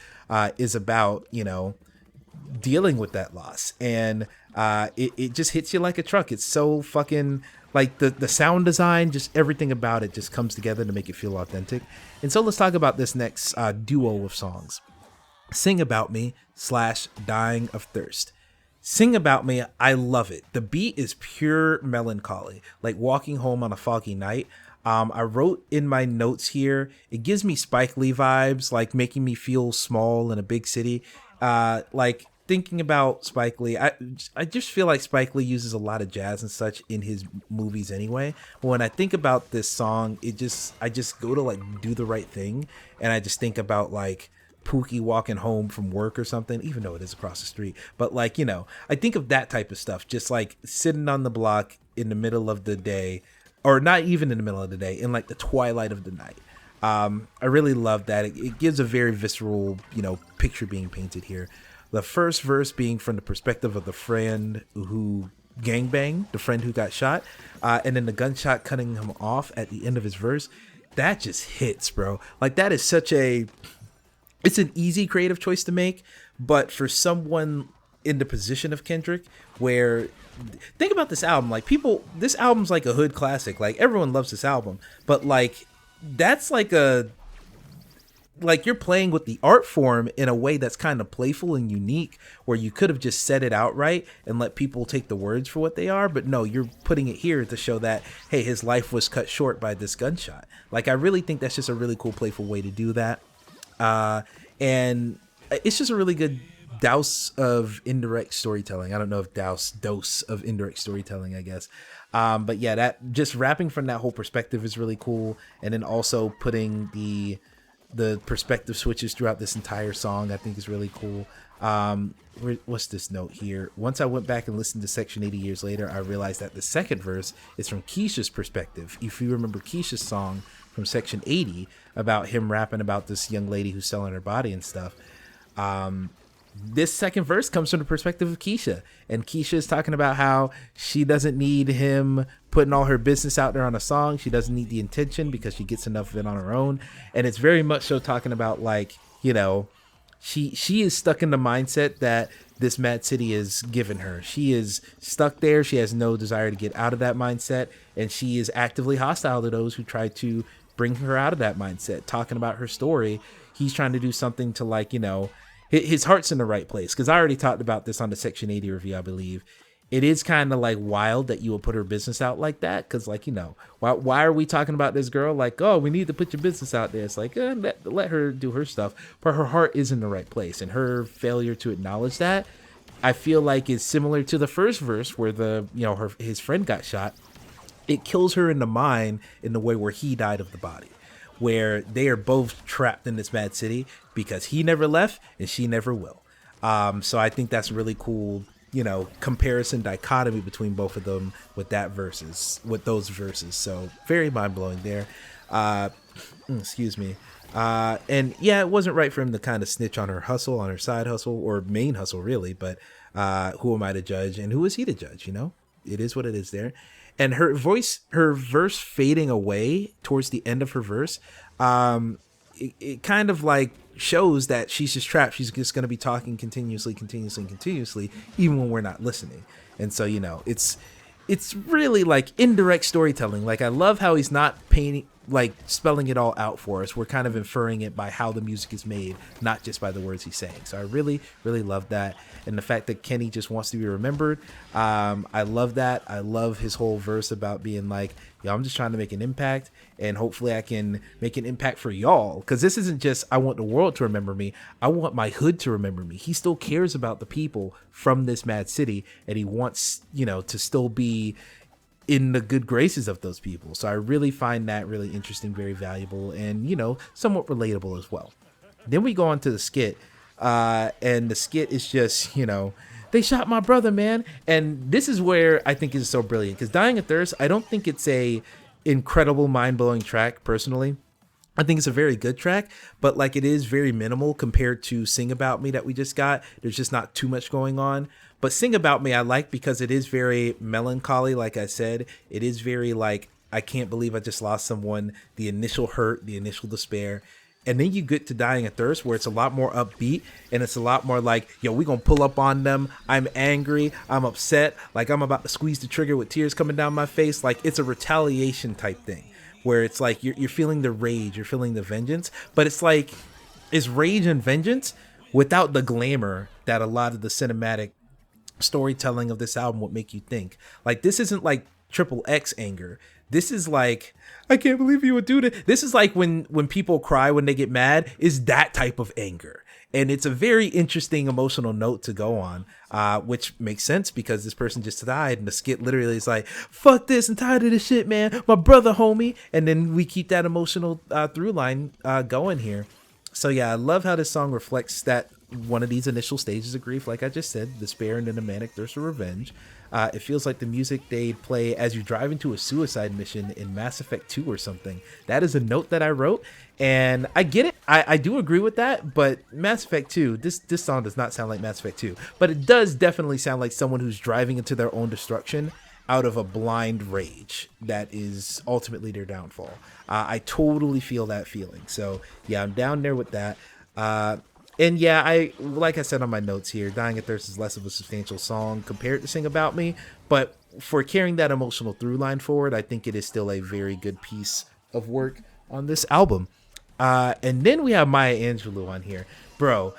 is about dealing with that loss, and it just hits you like a truck. It's so fucking like the sound design, just everything about it just comes together to make it feel authentic. And so let's talk about this next duo of songs, Sing About Me / Dying of Thirst. Sing About Me, I love it. The beat is pure melancholy, like walking home on a foggy night. I wrote in my notes here, it gives me Spike Lee vibes, like making me feel small in a big city. Like thinking about Spike Lee, I just feel like Spike Lee uses a lot of jazz and such in his movies anyway. But when I think about this song, I just go to like Do the Right Thing, and I just think about like Pookie walking home from work or something, even though it is across the street. But like, I think of that type of stuff, just like sitting on the block in the middle of the day, or not even in the middle of the day, in like the twilight of the night. I really love that. It gives a very visceral, picture being painted here. The first verse being from the perspective of the friend who gangbanged, the friend who got shot, and then the gunshot cutting him off at the end of his verse. That just hits, bro. Like that is it's an easy creative choice to make, but for someone in the position of Kendrick, where think about this album, like this album's like a hood classic, like everyone loves this album, but like that's like you're playing with the art form in a way that's kind of playful and unique, where you could have just said it outright and let people take the words for what they are, but no, you're putting it here to show that, hey, his life was cut short by this gunshot. Like I really think that's just a really cool, playful way to do that. And it's just a really good dose of indirect storytelling. I don't know if dose of indirect storytelling, I guess. But yeah, that just rapping from that whole perspective is really cool. And then also putting the perspective switches throughout this entire song, I think is really cool. What's this note here? Once I went back and listened to Section 80 years later, I realized that the second verse is from Keisha's perspective. If you remember Keisha's song from Section 80 about him rapping about this young lady who's selling her body and stuff, this second verse comes from the perspective of Keisha, and Keisha is talking about how she doesn't need him putting all her business out there on a song. She doesn't need the intention because she gets enough of it on her own. And it's very much so talking about like, she is stuck in the mindset that this Mad City is giving her. She is stuck there. She has no desire to get out of that mindset, and she is actively hostile to those who try to bring her out of that mindset. Talking about her story, he's trying to do something to his heart's in the right place, because I already talked about this on the Section 80 review, I believe. it is kind of like wild that you would put her business out like that. Cause like, why are we talking about this girl? Like, oh, we need to put your business out there. It's like, let her do her stuff. But her heart is in the right place. And her failure to acknowledge that, I feel like is similar to the first verse where his friend got shot. It kills her in the mind in the way where he died of the body, where they are both trapped in this mad city because he never left and she never will. So I think that's really cool, comparison dichotomy between both of them with those verses. So very mind blowing there. Excuse me. And yeah, it wasn't right for him to kind of snitch on her hustle, on her side hustle or main hustle really, but who am I to judge and who is he to judge? It is what it is there. And her verse fading away towards the end of her verse, it kind of like shows that she's just trapped. She's just going to be talking continuously, even when we're not listening. And so, it's really like indirect storytelling. Like, I love how he's not spelling it all out for us. We're kind of inferring it by how the music is made, not just by the words he's saying. So I really, really love that. And the fact that Kenny just wants to be remembered. I love that. I love his whole verse about being like, I'm just trying to make an impact, and hopefully I can make an impact for y'all. Cause this isn't just, I want the world to remember me. I want my hood to remember me. He still cares about the people from this mad city, and he wants, to still be in the good graces of those people. So I really find that really interesting, very valuable, and, somewhat relatable as well. Then we go on to the skit, and the skit is just, they shot my brother, man. And this is where I think is so brilliant, because Dying of Thirst, I don't think it's a incredible, mind-blowing track personally. I think it's a very good track, but like, it is very minimal compared to Sing About Me that we just got. There's just not too much going on. But Sing About Me I like because it is very melancholy. Like I said, it is very like, I can't believe I just lost someone, the initial hurt, the initial despair. And then you get to Dying of Thirst, where it's a lot more upbeat, and it's a lot more like, yo, we gonna pull up on them. I'm angry. I'm upset. Like, I'm about to squeeze the trigger with tears coming down my face. Like, it's a retaliation type thing, where it's like you're feeling the rage, you're feeling the vengeance, but it's like, it's rage and vengeance without the glamour that a lot of the cinematic storytelling of this album would make you think. Like, this isn't like Triple X anger. This is like, I can't believe you would do that. This is like when people cry when they get mad, is that type of anger. And it's a very interesting emotional note to go on, which makes sense because this person just died, and the skit literally is like, fuck this, I'm tired of this shit, man. My brother, homie. And then we keep that emotional through line going here. So yeah, I love how this song reflects that one of these initial stages of grief, like I just said, despair and then a manic thirst for revenge. It feels like the music they'd play as you drive into a suicide mission in Mass Effect 2 or something. That is a note that I wrote, and I get it. I do agree with that, but Mass Effect 2, this song does not sound like Mass Effect 2, but it does definitely sound like someone who's driving into their own destruction out of a blind rage that is ultimately their downfall. I totally feel that feeling. So yeah, I'm down there with that. And yeah, like I said on my notes here, Dying of Thirst is less of a substantial song compared to Sing About Me, but for carrying that emotional through line forward, I think it is still a very good piece of work on this album. And then we have Maya Angelou on here. Bro,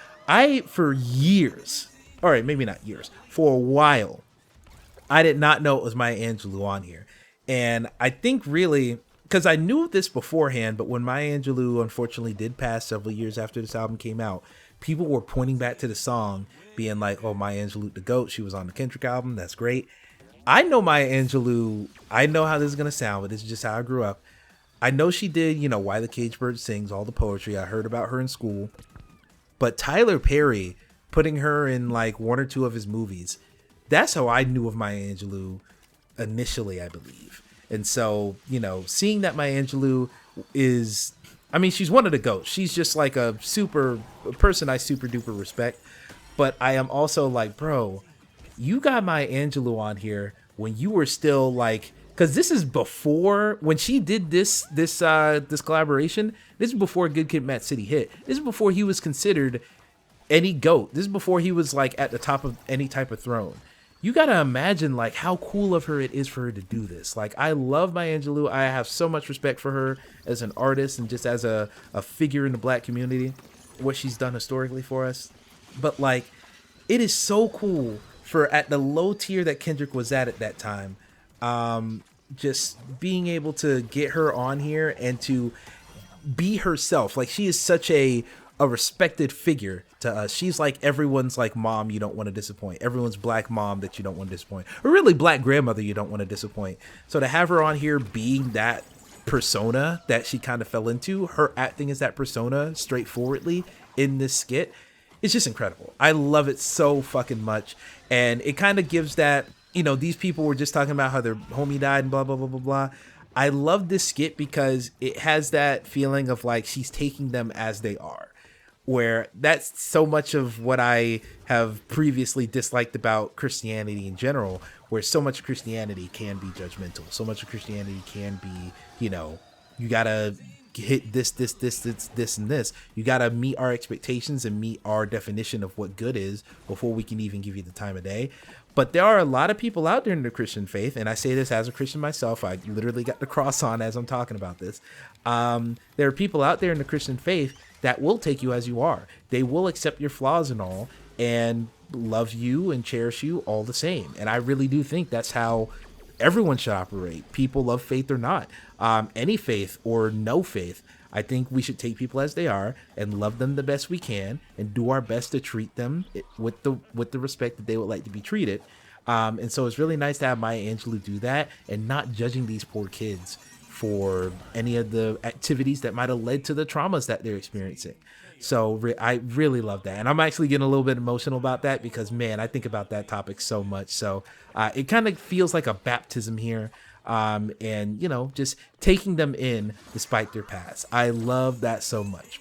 for years, all right, maybe not years, for a while, I did not know it was Maya Angelou on here. And I think really, because I knew this beforehand, but when Maya Angelou unfortunately did pass several years after this album came out, people were pointing back to the song, being like, oh, Maya Angelou, the GOAT. She was on the Kendrick album. That's great. I know Maya Angelou. I know how this is going to sound, but this is just how I grew up. I know she did, Why the Caged Bird Sings, all the poetry. I heard about her in school. But Tyler Perry, putting her in like one or two of his movies, that's how I knew of Maya Angelou initially, I believe. And so, seeing that Maya Angelou is, she's one of the GOATs. She's just like a person I super duper respect. But I am also like, bro, you got Maya Angelou on here when you were still like, because this is before, when she did this collaboration, this is before Good Kid, Mad City hit. This is before he was considered any GOAT. This is before he was like at the top of any type of throne. You got to imagine like how cool of her it is for her to do this. Like, I love Maya Angelou. I have so much respect for her as an artist and just as a figure in the Black community, what she's done historically for us. But like, it is so cool for at the low tier that Kendrick was at that time, just being able to get her on here and to be herself. Like, she is such a respected figure to us. She's like everyone's like mom you don't want to disappoint, everyone's black mom that you don't want to disappoint, or really black grandmother you don't want to disappoint. So to have her on here being that persona that she kind of fell into, her acting as that persona straightforwardly in this skit, it's just incredible. I love it so fucking much. And it kind of gives that, you know, these people were just talking about how their homie died and blah blah blah blah blah. I love this skit because it has that feeling of like she's taking them as they are, where that's so much of what I have previously disliked about Christianity in general, where so much of Christianity can be judgmental. So much of Christianity can be, you know, you gotta hit this, and this. You gotta meet our expectations and meet our definition of what good is before we can even give you the time of day. But there are a lot of people out there in the Christian faith, and I say this as a Christian myself. I literally got the cross on as I'm talking about this. There are people out there in the Christian faith that will take you as you are. They will accept your flaws and all, and love you and cherish you all the same. And I really do think that's how everyone should operate. People love faith or not, any faith or no faith. I think we should take people as they are and love them the best we can and do our best to treat them with the respect that they would like to be treated. And so it's really nice to have Maya Angelou do that and not judging these poor kids for any of the activities that might have led to the traumas that they're experiencing. So I really love that. And I'm actually getting a little bit emotional about that because, man, I think about that topic so much. So it kind of feels like a baptism here. And, you know, just taking them in despite their past. I love that so much.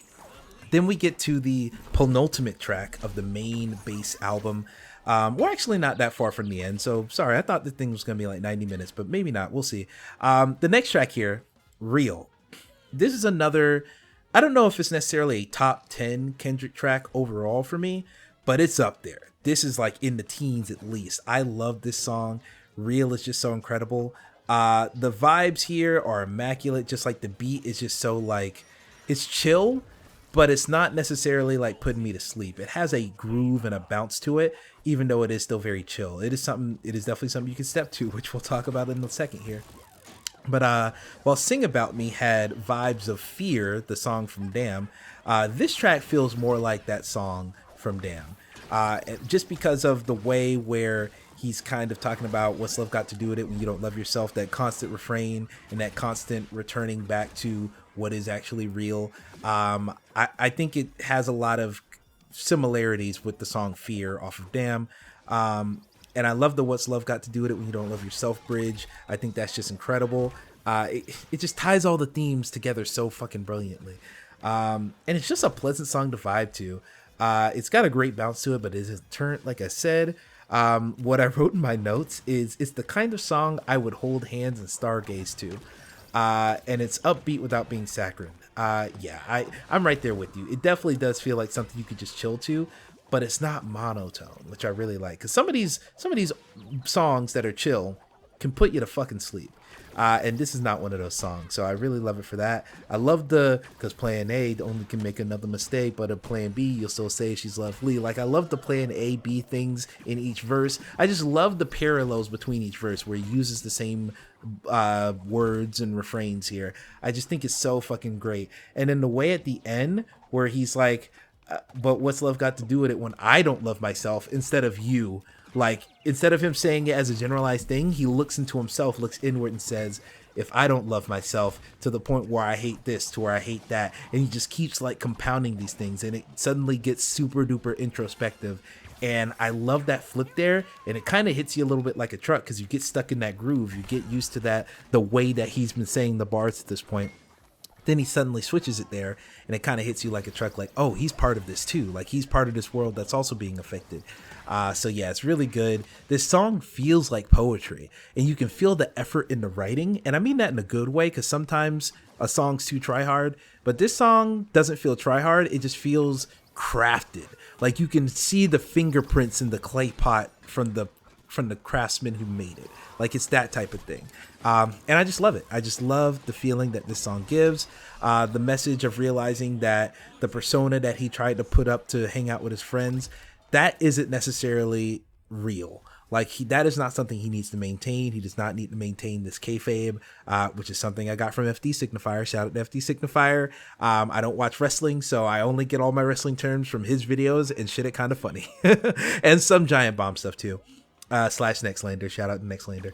Then we get to the penultimate track of the main bass album. We're actually not that far from the end. So sorry, I thought the thing was going to be like 90 minutes, but maybe not. We'll see. The next track here, Real. This is another, I don't know if it's necessarily a top 10 Kendrick track overall for me, but it's up there. This is like in the teens at least. I love this song. Real is just so incredible. The vibes here are immaculate. Just like the beat is just so like, it's chill, but it's not necessarily like putting me to sleep. It has a groove and a bounce to it, even though it is still very chill. It is definitely something you can step to, which we'll talk about in a second here. But while Sing About Me had vibes of Fear, the song from Damn, this track feels more like that song from Damn. Just because of the way where he's kind of talking about what's love got to do with it when you don't love yourself, that constant refrain and that constant returning back to what is actually real. I think it has a lot of similarities with the song Fear off of Damn. And I love the what's love got to do with it when you don't love yourself bridge. I think that's just incredible. It just ties all the themes together so fucking brilliantly. And it's just a pleasant song to vibe to. It's got a great bounce to it, but it's turned, like I said, what I wrote in my notes is it's the kind of song I would hold hands and stargaze to. And it's upbeat without being saccharine. I'm right there with you. It definitely does feel like something you could just chill to, but it's not monotone, which I really like. Because some of these songs that are chill can put you to fucking sleep. And this is not one of those songs. So I really love it for that. I love because playing A only can make another mistake, but at playing B, you'll still say she's lovely. Like, I love the playing A, B things in each verse. I just love the parallels between each verse where he uses the same words and refrains here. I just think it's so fucking great. And then the way at the end where he's like, but what's love got to do with it when I don't love myself instead of you? Like, instead of him saying it as a generalized thing, he looks into himself, looks inward and says, if I don't love myself to the point where I hate this, to where I hate that. And he just keeps like compounding these things, and it suddenly gets super duper introspective. And I love that flip there. And it kind of hits you a little bit like a truck because you get stuck in that groove. You get used to that, the way that he's been saying the bars at this point. Then he suddenly switches it there, and it kind of hits you like a truck, like, oh, he's part of this too. Like, he's part of this world that's also being affected. So yeah, it's really good. This song feels like poetry, and you can feel the effort in the writing. And I mean that in a good way, because sometimes a song's too try hard, but this song doesn't feel try hard. It just feels crafted. Like, you can see the fingerprints in the clay pot from the craftsman who made it. Like, it's that type of thing. And I just love it. I just love the feeling that this song gives. The message of realizing that the persona that he tried to put up to hang out with his friends, that isn't necessarily real. Like that is not something he needs to maintain. He does not need to maintain this kayfabe, which is something I got from FD Signifier. Shout out to FD Signifier. I don't watch wrestling, so I only get all my wrestling terms from his videos and shit. It kind of funny, and some Giant Bomb stuff too. Slash Nextlander. Shout out to Nextlander.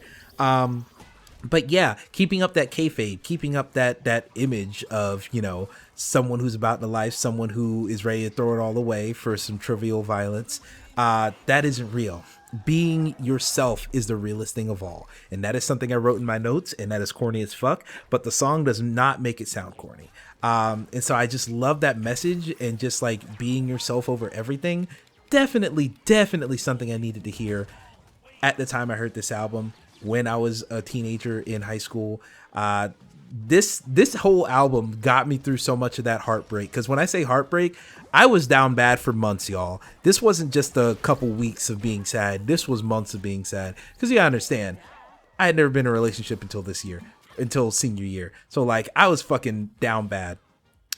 But yeah, keeping up that kayfabe, keeping up that image of, you know, someone who's about to life, someone who is ready to throw it all away for some trivial violence. That isn't real. Being yourself is the realest thing of all. And that is something I wrote in my notes, and that is corny as fuck, but the song does not make it sound corny. And so I just love that message, and just like being yourself over everything. Definitely something I needed to hear at the time I heard this album when I was a teenager in high school. This whole album got me through so much of that heartbreak. Because when I say heartbreak, I was down bad for months, y'all. This wasn't just a couple weeks of being sad. This was months of being sad. Because you understand, I had never been in a relationship until senior year. So like I was fucking down bad.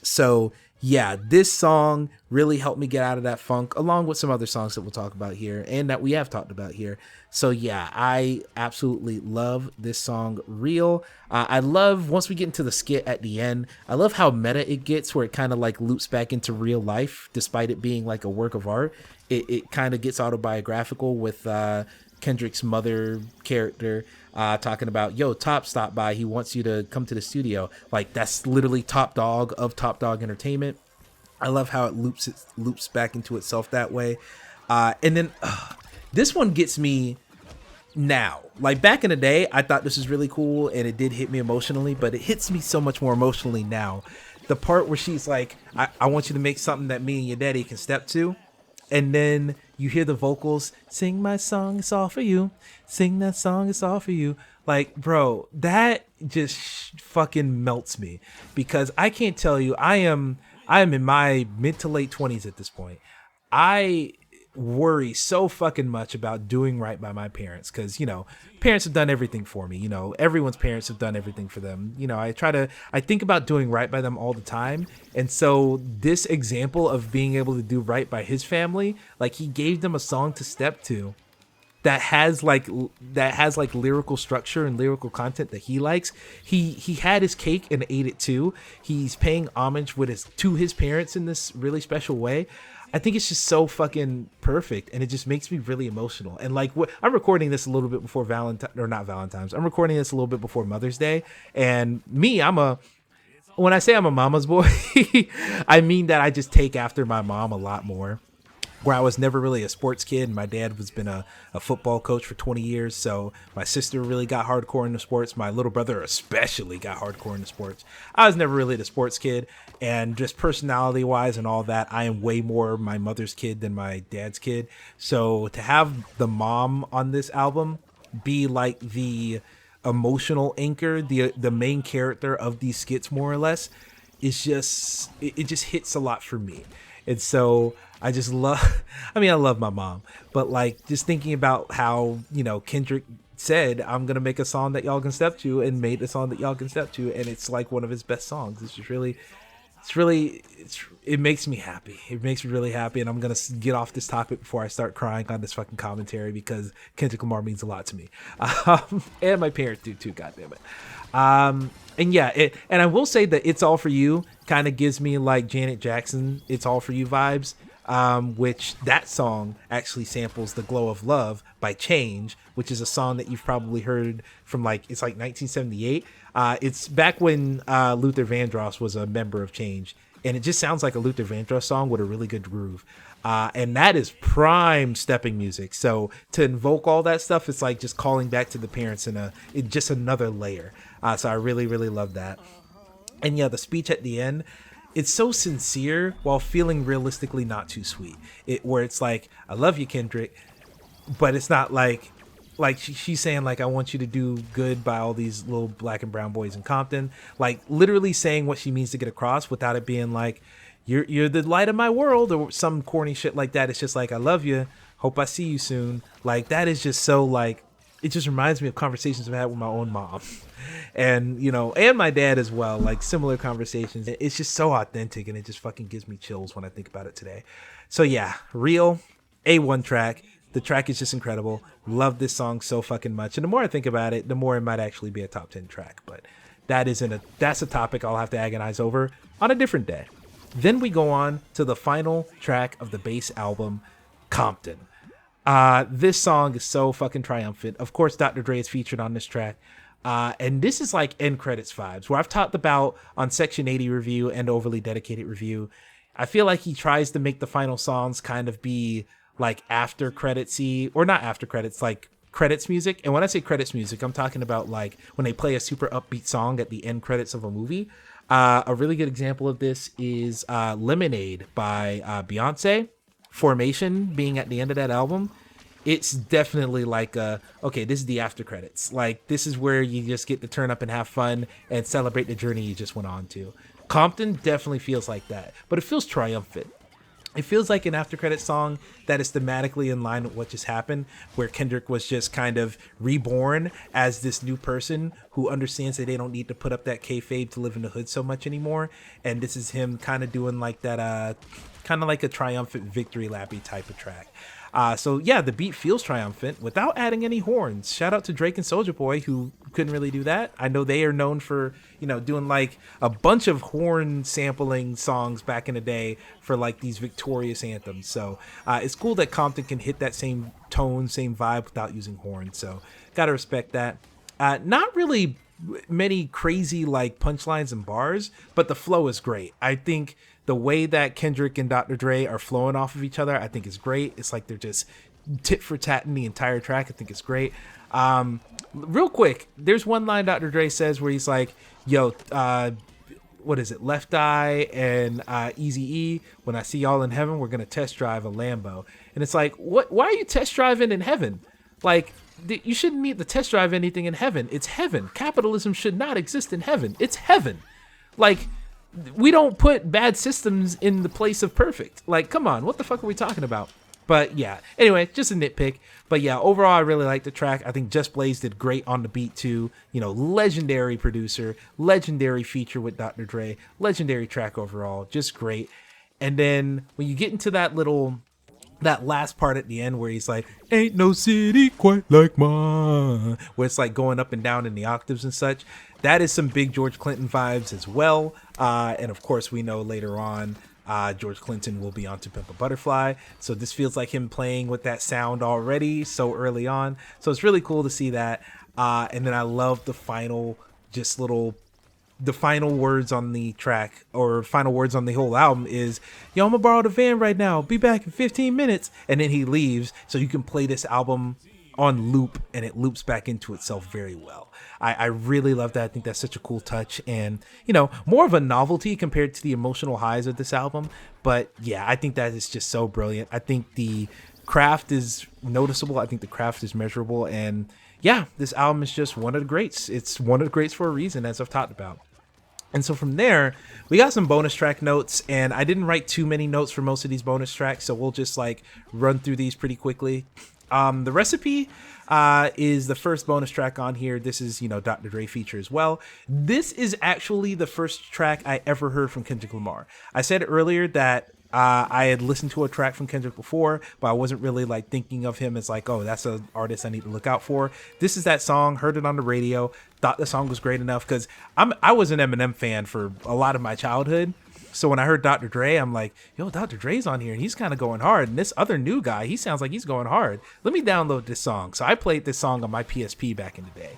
So yeah, this song really helped me get out of that funk, along with some other songs that we'll talk about here and that we have talked about here. So yeah, I absolutely love this song, Real. I love, once we get into the skit at the end, I love how meta it gets, where it kind of like loops back into real life, despite it being like a work of art. It kind of gets autobiographical with Kendrick's mother character talking about, yo, Top stopped by, he wants you to come to the studio. Like that's literally Top Dog of Top Dog Entertainment. I love how it loops back into itself that way. And then this one gets me now. Like back in the day, I thought this was really cool and it did hit me emotionally, but it hits me so much more emotionally now. The part where she's like, I want you to make something that me and your daddy can step to. And then you hear the vocals, sing my song, it's all for you. Sing that song, it's all for you. Like, bro, that just fucking melts me, because I can't tell you, I am in my mid to late 20s at this point. I worry so fucking much about doing right by my parents, because, you know, parents have done everything for me. You know, everyone's parents have done everything for them. You know, I think about doing right by them all the time. And so this example of being able to do right by his family, like he gave them a song to step to that has like lyrical structure and lyrical content that he likes. He had his cake and ate it too. He's paying homage to his parents in this really special way. I think it's just so fucking perfect, and it just makes me really emotional. And like, I'm recording this a little bit before Valentine's. I'm recording this a little bit before Mother's Day, and me, when I say I'm a mama's boy, I mean that I just take after my mom a lot more. Where I was never really a sports kid. My dad has been a football coach for 20 years. So my sister really got hardcore into sports. My little brother especially got hardcore into sports. I was never really the sports kid. And just personality wise and all that, I am way more my mother's kid than my dad's kid. So to have the mom on this album be like the emotional anchor, the main character of these skits, more or less, is just, it just hits a lot for me. And so I just love, I love my mom, but like just thinking about how, you know, Kendrick said, I'm going to make a song that y'all can step to, and made the song that y'all can step to. And it's like one of his best songs. It's just really, it makes me happy. It makes me really happy. And I'm going to get off this topic before I start crying on this fucking commentary, because Kendrick Lamar means a lot to me. And my parents do too, goddammit. And yeah, and I will say that It's All For You kind of gives me like Janet Jackson, It's All For You vibes, which that song actually samples The Glow of Love by Change, which is a song that you've probably heard from it's like 1978. It's back when Luther Vandross was a member of Change, and it just sounds like a Luther Vandross song with a really good groove. And that is prime stepping music. So to invoke all that stuff, it's like just calling back to the parents in just another layer. So I really, really love that. And yeah, the speech at the end, it's so sincere while feeling realistically not too sweet. Where it's like, I love you, Kendrick, but it's not like she's saying like, I want you to do good by all these little black and brown boys in Compton. Like literally saying what she means to get across without it being like, you're the light of my world, or some corny shit like that. It's just like, I love you, hope I see you soon. Like that is just so like, it just reminds me of conversations I've had with my own mom, and you know, and my dad as well. Like similar conversations. It's just so authentic, and it just fucking gives me chills when I think about it today. So yeah, Real, A1 track. The track is just incredible. Love this song so fucking much. And the more I think about it, the more it might actually be a top 10 track. But that's a topic I'll have to agonize over on a different day. Then we go on to the final track of the base album, Compton. This song is so fucking triumphant. Of course, Dr. Dre is featured on this track. And this is like end credits vibes, where I've talked about on Section 80 review and Overly Dedicated review. I feel like he tries to make the final songs kind of be like after creditsy, or not after credits, like credits music. And when I say credits music, I'm talking about like when they play a super upbeat song at the end credits of a movie. A really good example of this is Lemonade by Beyonce. Formation being at the end of that album. It's definitely like okay, this is the after credits. Like, this is where you just get to turn up and have fun and celebrate the journey you just went on to. Compton definitely feels like that, but it feels triumphant. It feels like an after credit song that is thematically in line with what just happened, where Kendrick was just kind of reborn as this new person who understands that they don't need to put up that kayfabe to live in the hood so much anymore. And this is him kind of doing like that, kind of like a triumphant victory lappy type of track. So yeah, the beat feels triumphant without adding any horns. Shout out to Drake and Soulja Boy, who couldn't really do that. I know they are known for, doing like a bunch of horn sampling songs back in the day for like these victorious anthems. So it's cool that Compton can hit that same tone, same vibe without using horns. So gotta respect that. Not really many crazy like punchlines and bars, but the flow is great. I think the way that Kendrick and Dr. Dre are flowing off of each other, I think is great. It's like they're just tit for tatting the entire track. I think it's great. Real quick, there's one line Dr. Dre says where he's like, yo, what is it? Left Eye and Eazy-E, when I see y'all in heaven, we're going to test drive a Lambo. And it's like, what? Why are you test driving in heaven? Like, you shouldn't need to test drive anything in heaven. It's heaven. Capitalism should not exist in heaven. It's heaven. Like, we don't put bad systems in the place of perfect. Like, come on, what the fuck are we talking about? But yeah, anyway, just a nitpick. But yeah, overall, I really like the track. I think Just Blaze did great on the beat too. Legendary producer, legendary feature with Dr. Dre, legendary track overall, just great. And then when you get into that last part at the end where he's like, ain't no city quite like mine, where it's like going up and down in the octaves and such, that is some big George Clinton vibes as well. And of course, we know later on George Clinton will be on To Pimp a Butterfly, so this feels like him playing with that sound already so early on. So it's really cool to see that. And then I love the final words on the track, or final words on the whole album is, yo, I'm gonna borrow the van right now, be back in 15 minutes. And then he leaves, so you can play this album on loop and it loops back into itself very well. I really love that. I think that's such a cool touch, and more of a novelty compared to the emotional highs of this album. But yeah, I think that is just so brilliant. I think the craft is noticeable. I think the craft is measurable, and yeah, this album is just one of the greats. It's one of the greats for a reason, as I've talked about. And so from there, we got some bonus track notes, and I didn't write too many notes for most of these bonus tracks, so we'll just like run through these pretty quickly. The Recipe is the first bonus track on here. This is, Dr. Dre feature as well. This is actually the first track I ever heard from Kendrick Lamar. I said earlier that I had listened to a track from Kendrick before, but I wasn't really like thinking of him as like, oh, that's an artist I need to look out for. This is that song, heard it on the radio, thought the song was great enough, because I was an Eminem fan for a lot of my childhood. So when I heard Dr. Dre, I'm like, yo, Dr. Dre's on here and he's kind of going hard. And this other new guy, he sounds like he's going hard. Let me download this song. So I played this song on my PSP back in the day.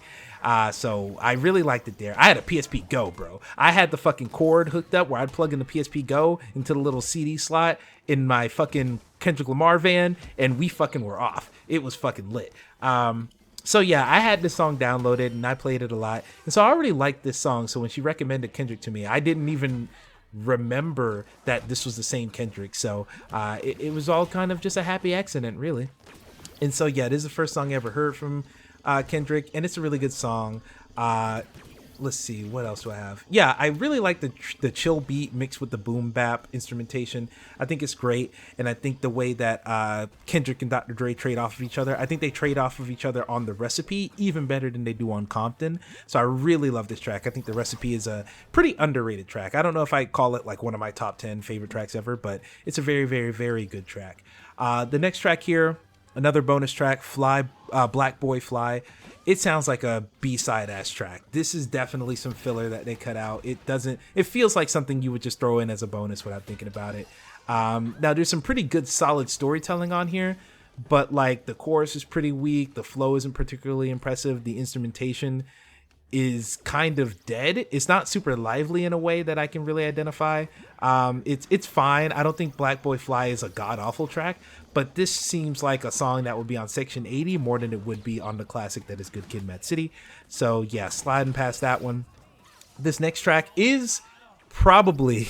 So I really liked it there. I had a PSP Go, bro. I had the fucking cord hooked up where I'd plug in the PSP Go into the little CD slot in my fucking Kendrick Lamar van, and we fucking were off. It was fucking lit. So yeah, I had this song downloaded and I played it a lot. And so I already liked this song. So when she recommended Kendrick to me, I didn't even remember that this was the same Kendrick. So it was all kind of just a happy accident, really. And so yeah, this is the first song I ever heard from Kendrick, and it's a really good song. Let's see, what else do I have? Yeah, I really like the chill beat mixed with the boom bap instrumentation. I think it's great, and I think the way that Kendrick and Dr. Dre trade off of each other, I think they trade off of each other on The Recipe even better than they do on Compton. So I really love this track. I think The Recipe is a pretty underrated track. I don't know if I call it like one of my top 10 favorite tracks ever, but it's a very, very, very good track. The next track here, Another bonus track, Black Boy Fly. It sounds like a B-side ass track. This is definitely some filler that they cut out. It feels like something you would just throw in as a bonus without thinking about it. Now there's some pretty good solid storytelling on here, but like the chorus is pretty weak. The flow isn't particularly impressive. The instrumentation is kind of dead. It's not super lively in a way that I can really identify. It's fine. I don't think Black Boy Fly is a god awful track, but this seems like a song that would be on Section 80 more than it would be on the classic that is Good Kid, Mad City. So yeah, sliding past that one. This next track is probably,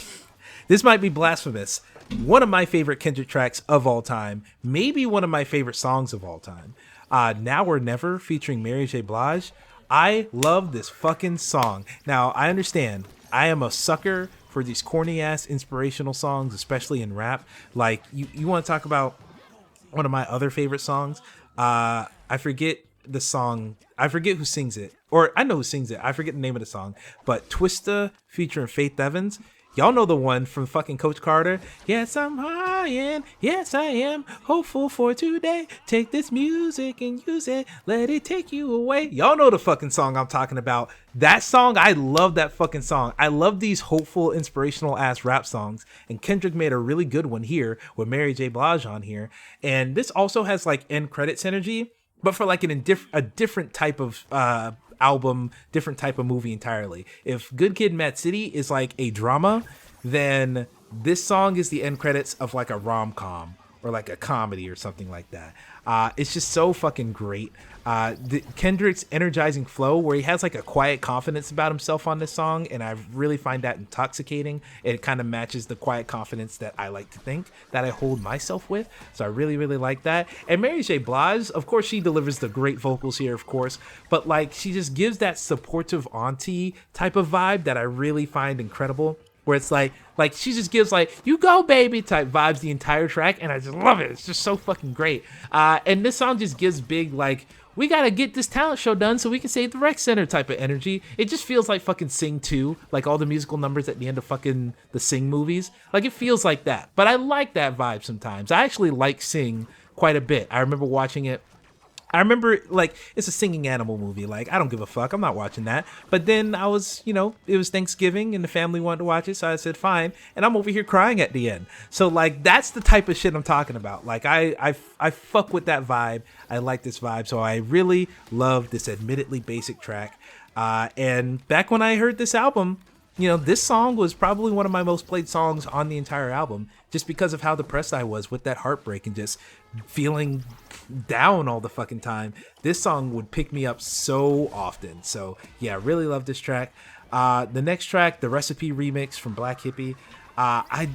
this might be blasphemous, one of my favorite Kendrick tracks of all time, maybe one of my favorite songs of all time. Now or Never featuring Mary J. Blige. I love this fucking song. Now, I understand. I am a sucker for these corny ass inspirational songs, especially in rap. Like, you want to talk about one of my other favorite songs? I forget the song. I forget who sings it. Or I know who sings it. I forget the name of the song. But Twista featuring Faith Evans. Y'all know the one from fucking Coach Carter. Yes, I'm high and yes, I am hopeful for today. Take this music and use it. Let it take you away. Y'all know the fucking song I'm talking about. That song, I love that fucking song. I love these hopeful, inspirational ass rap songs. And Kendrick made a really good one here with Mary J. Blige on here. And this also has like end credits energy, but for like a different type of album, different type of movie entirely. If Good Kid, Mad City is like a drama, then this song is the end credits of like a rom-com or like a comedy or something like that. It's just so fucking great. Kendrick's energizing flow where he has like a quiet confidence about himself on this song, and I really find that intoxicating. It kind of matches the quiet confidence that I like to think that I hold myself with. So I really, really like that. And Mary J. Blige, of course, she delivers the great vocals here, of course, but like she just gives that supportive auntie type of vibe that I really find incredible. Where it's like she just gives like, you go baby type vibes the entire track, and I just love it. It's just so fucking great. And this song just gives big like, we gotta get this talent show done so we can save the rec center type of energy. It just feels like fucking Sing 2, like all the musical numbers at the end of fucking the Sing movies. Like it feels like that. But I like that vibe sometimes. I actually like Sing quite a bit. I remember watching it. I remember, like, it's a singing animal movie. Like, I don't give a fuck. I'm not watching that. But then I was, it was Thanksgiving and the family wanted to watch it. So I said, fine. And I'm over here crying at the end. So, like, that's the type of shit I'm talking about. Like, I fuck with that vibe. I like this vibe. So I really love this admittedly basic track. And back when I heard this album, this song was probably one of my most played songs on the entire album, just because of how depressed I was with that heartbreak and just feeling down all the fucking time. This song would pick me up so often. So yeah, really love this track. The next track, the Recipe remix from Black Hippie. I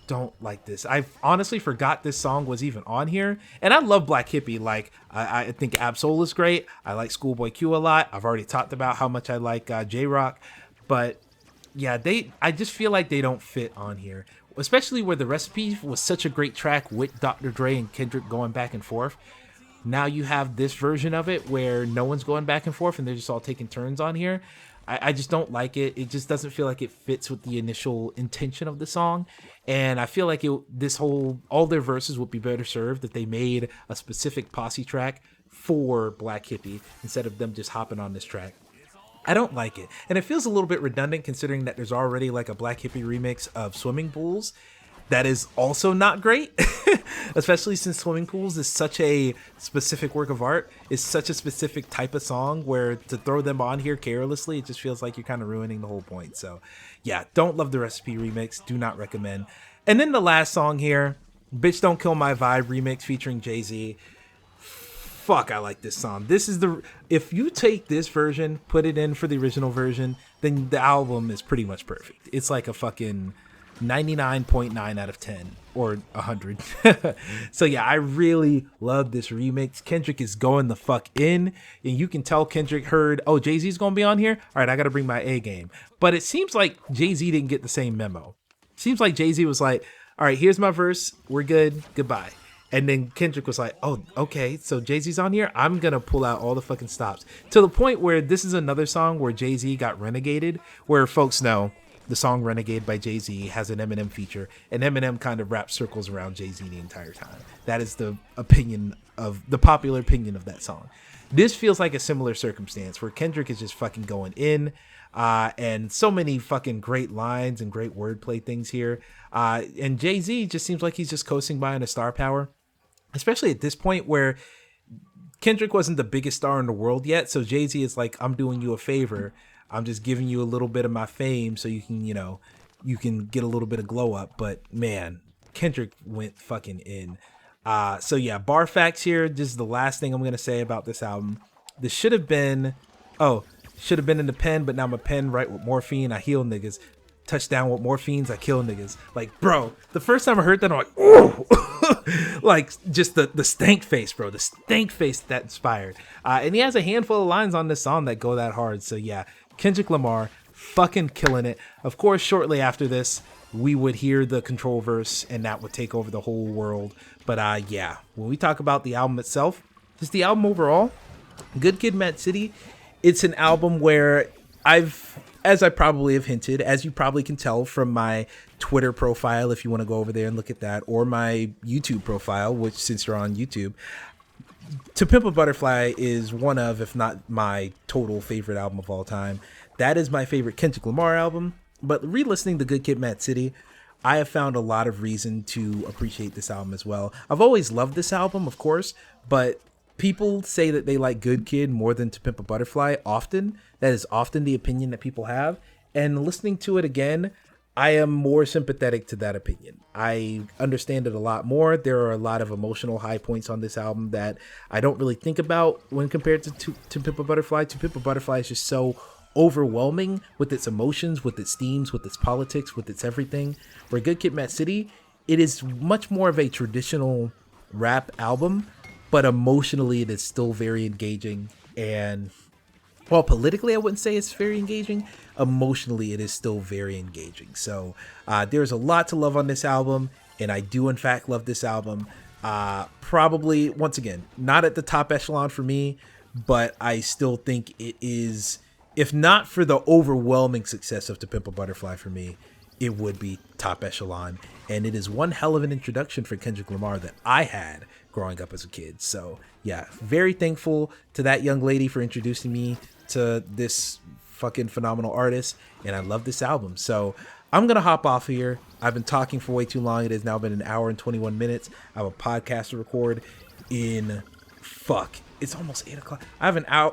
don't like this. I honestly forgot this song was even on here. And I love Black Hippie. Like, I think Absol is great. I like Schoolboy Q a lot. I've already talked about how much I like J-Rock. But yeah, I just feel like they don't fit on here. Especially where the Recipe was such a great track with Dr. Dre and Kendrick going back and forth. Now you have this version of it where no one's going back and forth and they're just all taking turns on here. I just don't like it. It just doesn't feel like it fits with the initial intention of the song. And I feel like all their verses would be better served if they made a specific posse track for Black Hippie instead of them just hopping on this track. I don't like it. And it feels a little bit redundant considering that there's already like a Black Hippie remix of Swimming Pools that is also not great, especially since Swimming Pools is such a specific work of art. It's such a specific type of song where to throw them on here carelessly, it just feels like you're kind of ruining the whole point. So yeah, don't love the Recipe remix. Do not recommend. And then the last song here, Bitch Don't Kill My Vibe remix featuring Jay-Z. Fuck, I like this song. If you take this version, put it in for the original version, then the album is pretty much perfect. It's like a fucking 99.9 out of 10 or 100. So yeah, I really love this remix. Kendrick is going the fuck in, and you can tell Kendrick heard, oh, Jay-Z's gonna be on here, all right, I gotta bring my A game. But it seems like Jay-Z didn't get the same memo. Seems like Jay-Z was like, all right, here's my verse, we're good, goodbye. And then Kendrick was like, oh, okay, so Jay-Z's on here? I'm going to pull out all the fucking stops. To the point where this is another song where Jay-Z got renegaded, where folks know the song Renegade by Jay-Z has an Eminem feature, and Eminem kind of wraps circles around Jay-Z the entire time. That is the opinion of the popular opinion of that song. This feels like a similar circumstance where Kendrick is just fucking going in, and so many fucking great lines and great wordplay things here. And Jay-Z just seems like he's just coasting by in a star power, especially at this point where Kendrick wasn't the biggest star in the world yet. So Jay-Z is like, I'm doing you a favor. I'm just giving you a little bit of my fame so you can, you can get a little bit of glow up. But man, Kendrick went fucking in. So yeah, bar facts here. This is the last thing I'm going to say about this album. This should have been in the pen, but now my pen right with morphine. I heal niggas. Touchdown with morphines. I kill niggas. Like, bro, the first time I heard that, I'm like, oh, like just the stank face, bro. The stank face that inspired. And he has a handful of lines on this song that go that hard. So yeah, Kendrick Lamar fucking killing it. Of course, shortly after this, we would hear the Control verse and that would take over the whole world. But yeah, when we talk about the album itself, just the album overall, Good Kid, Mad City, it's an album where as I probably have hinted, as you probably can tell from my Twitter profile, if you want to go over there and look at that, or my YouTube profile, which since you're on YouTube, To Pimp a Butterfly is one of, if not my total favorite album of all time. That is my favorite Kendrick Lamar album. But re-listening to Good Kid, Mad City, I have found a lot of reason to appreciate this album as well. I've always loved this album, of course, but people say that they like Good Kid more than To Pimp a Butterfly often. That is often the opinion that people have. And listening to it again, I am more sympathetic to that opinion. I understand it a lot more. There are a lot of emotional high points on this album that I don't really think about when compared to Pimp a Butterfly. To Pimp a Butterfly is just so overwhelming with its emotions, with its themes, with its politics, with its everything. Where Good Kid, Mad City, it is much more of a traditional rap album, but emotionally it is still very engaging. And while politically I wouldn't say it's very engaging, emotionally it is still very engaging. So there's a lot to love on this album, and I do in fact love this album. Probably, once again, not at the top echelon for me, but I still think it is, if not for the overwhelming success of To Pimp a Butterfly for me, it would be top echelon. And it is one hell of an introduction for Kendrick Lamar that I had growing up as a kid. So yeah, very thankful to that young lady for introducing me to this fucking phenomenal artist. And I love this album. So I'm going to hop off here. I've been talking for way too long. It has now been an hour and 21 minutes. I have a podcast to record in it's almost 8 o'clock. I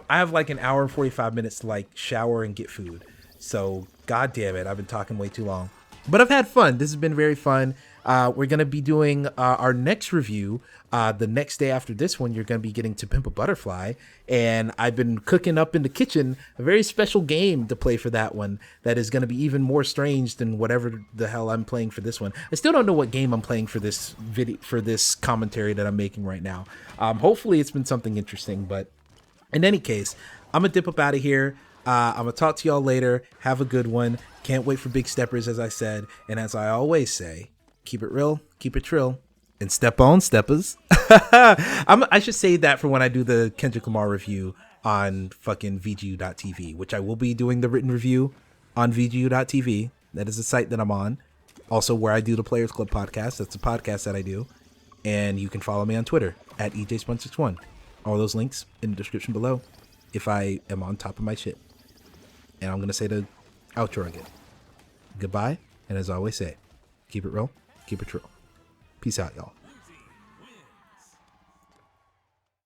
have like an hour and 45 minutes to like shower and get food. So god damn it, I've been talking way too long, but I've had fun. This has been very fun. We're going to be doing our next review the next day after this one. You're going to be getting To Pimp a Butterfly, and I've been cooking up in the kitchen a very special game to play for that one that is going to be even more strange than whatever the hell I'm playing for this one. I still don't know what game I'm playing for this video, for this commentary that I'm making right now. Hopefully it's been something interesting, but in any case, I'm going to dip up out of here. I'm going to talk to y'all later. Have a good one. Can't wait for Big Steppers, as I said. And as I always say, keep it real, keep it trill, and step on, steppers. I should say that for when I do the Kendrick Lamar review on fucking VGU.TV, which I will be doing the written review on VGU.TV. That is the site that I'm on. Also where I do the Players Club podcast. That's a podcast that I do. And you can follow me on Twitter at EJSpun61. All those links in the description below if I am on top of my shit. And I'm going to say the outro again. Goodbye. And as I always say, keep it real, keep it true. Peace out, y'all.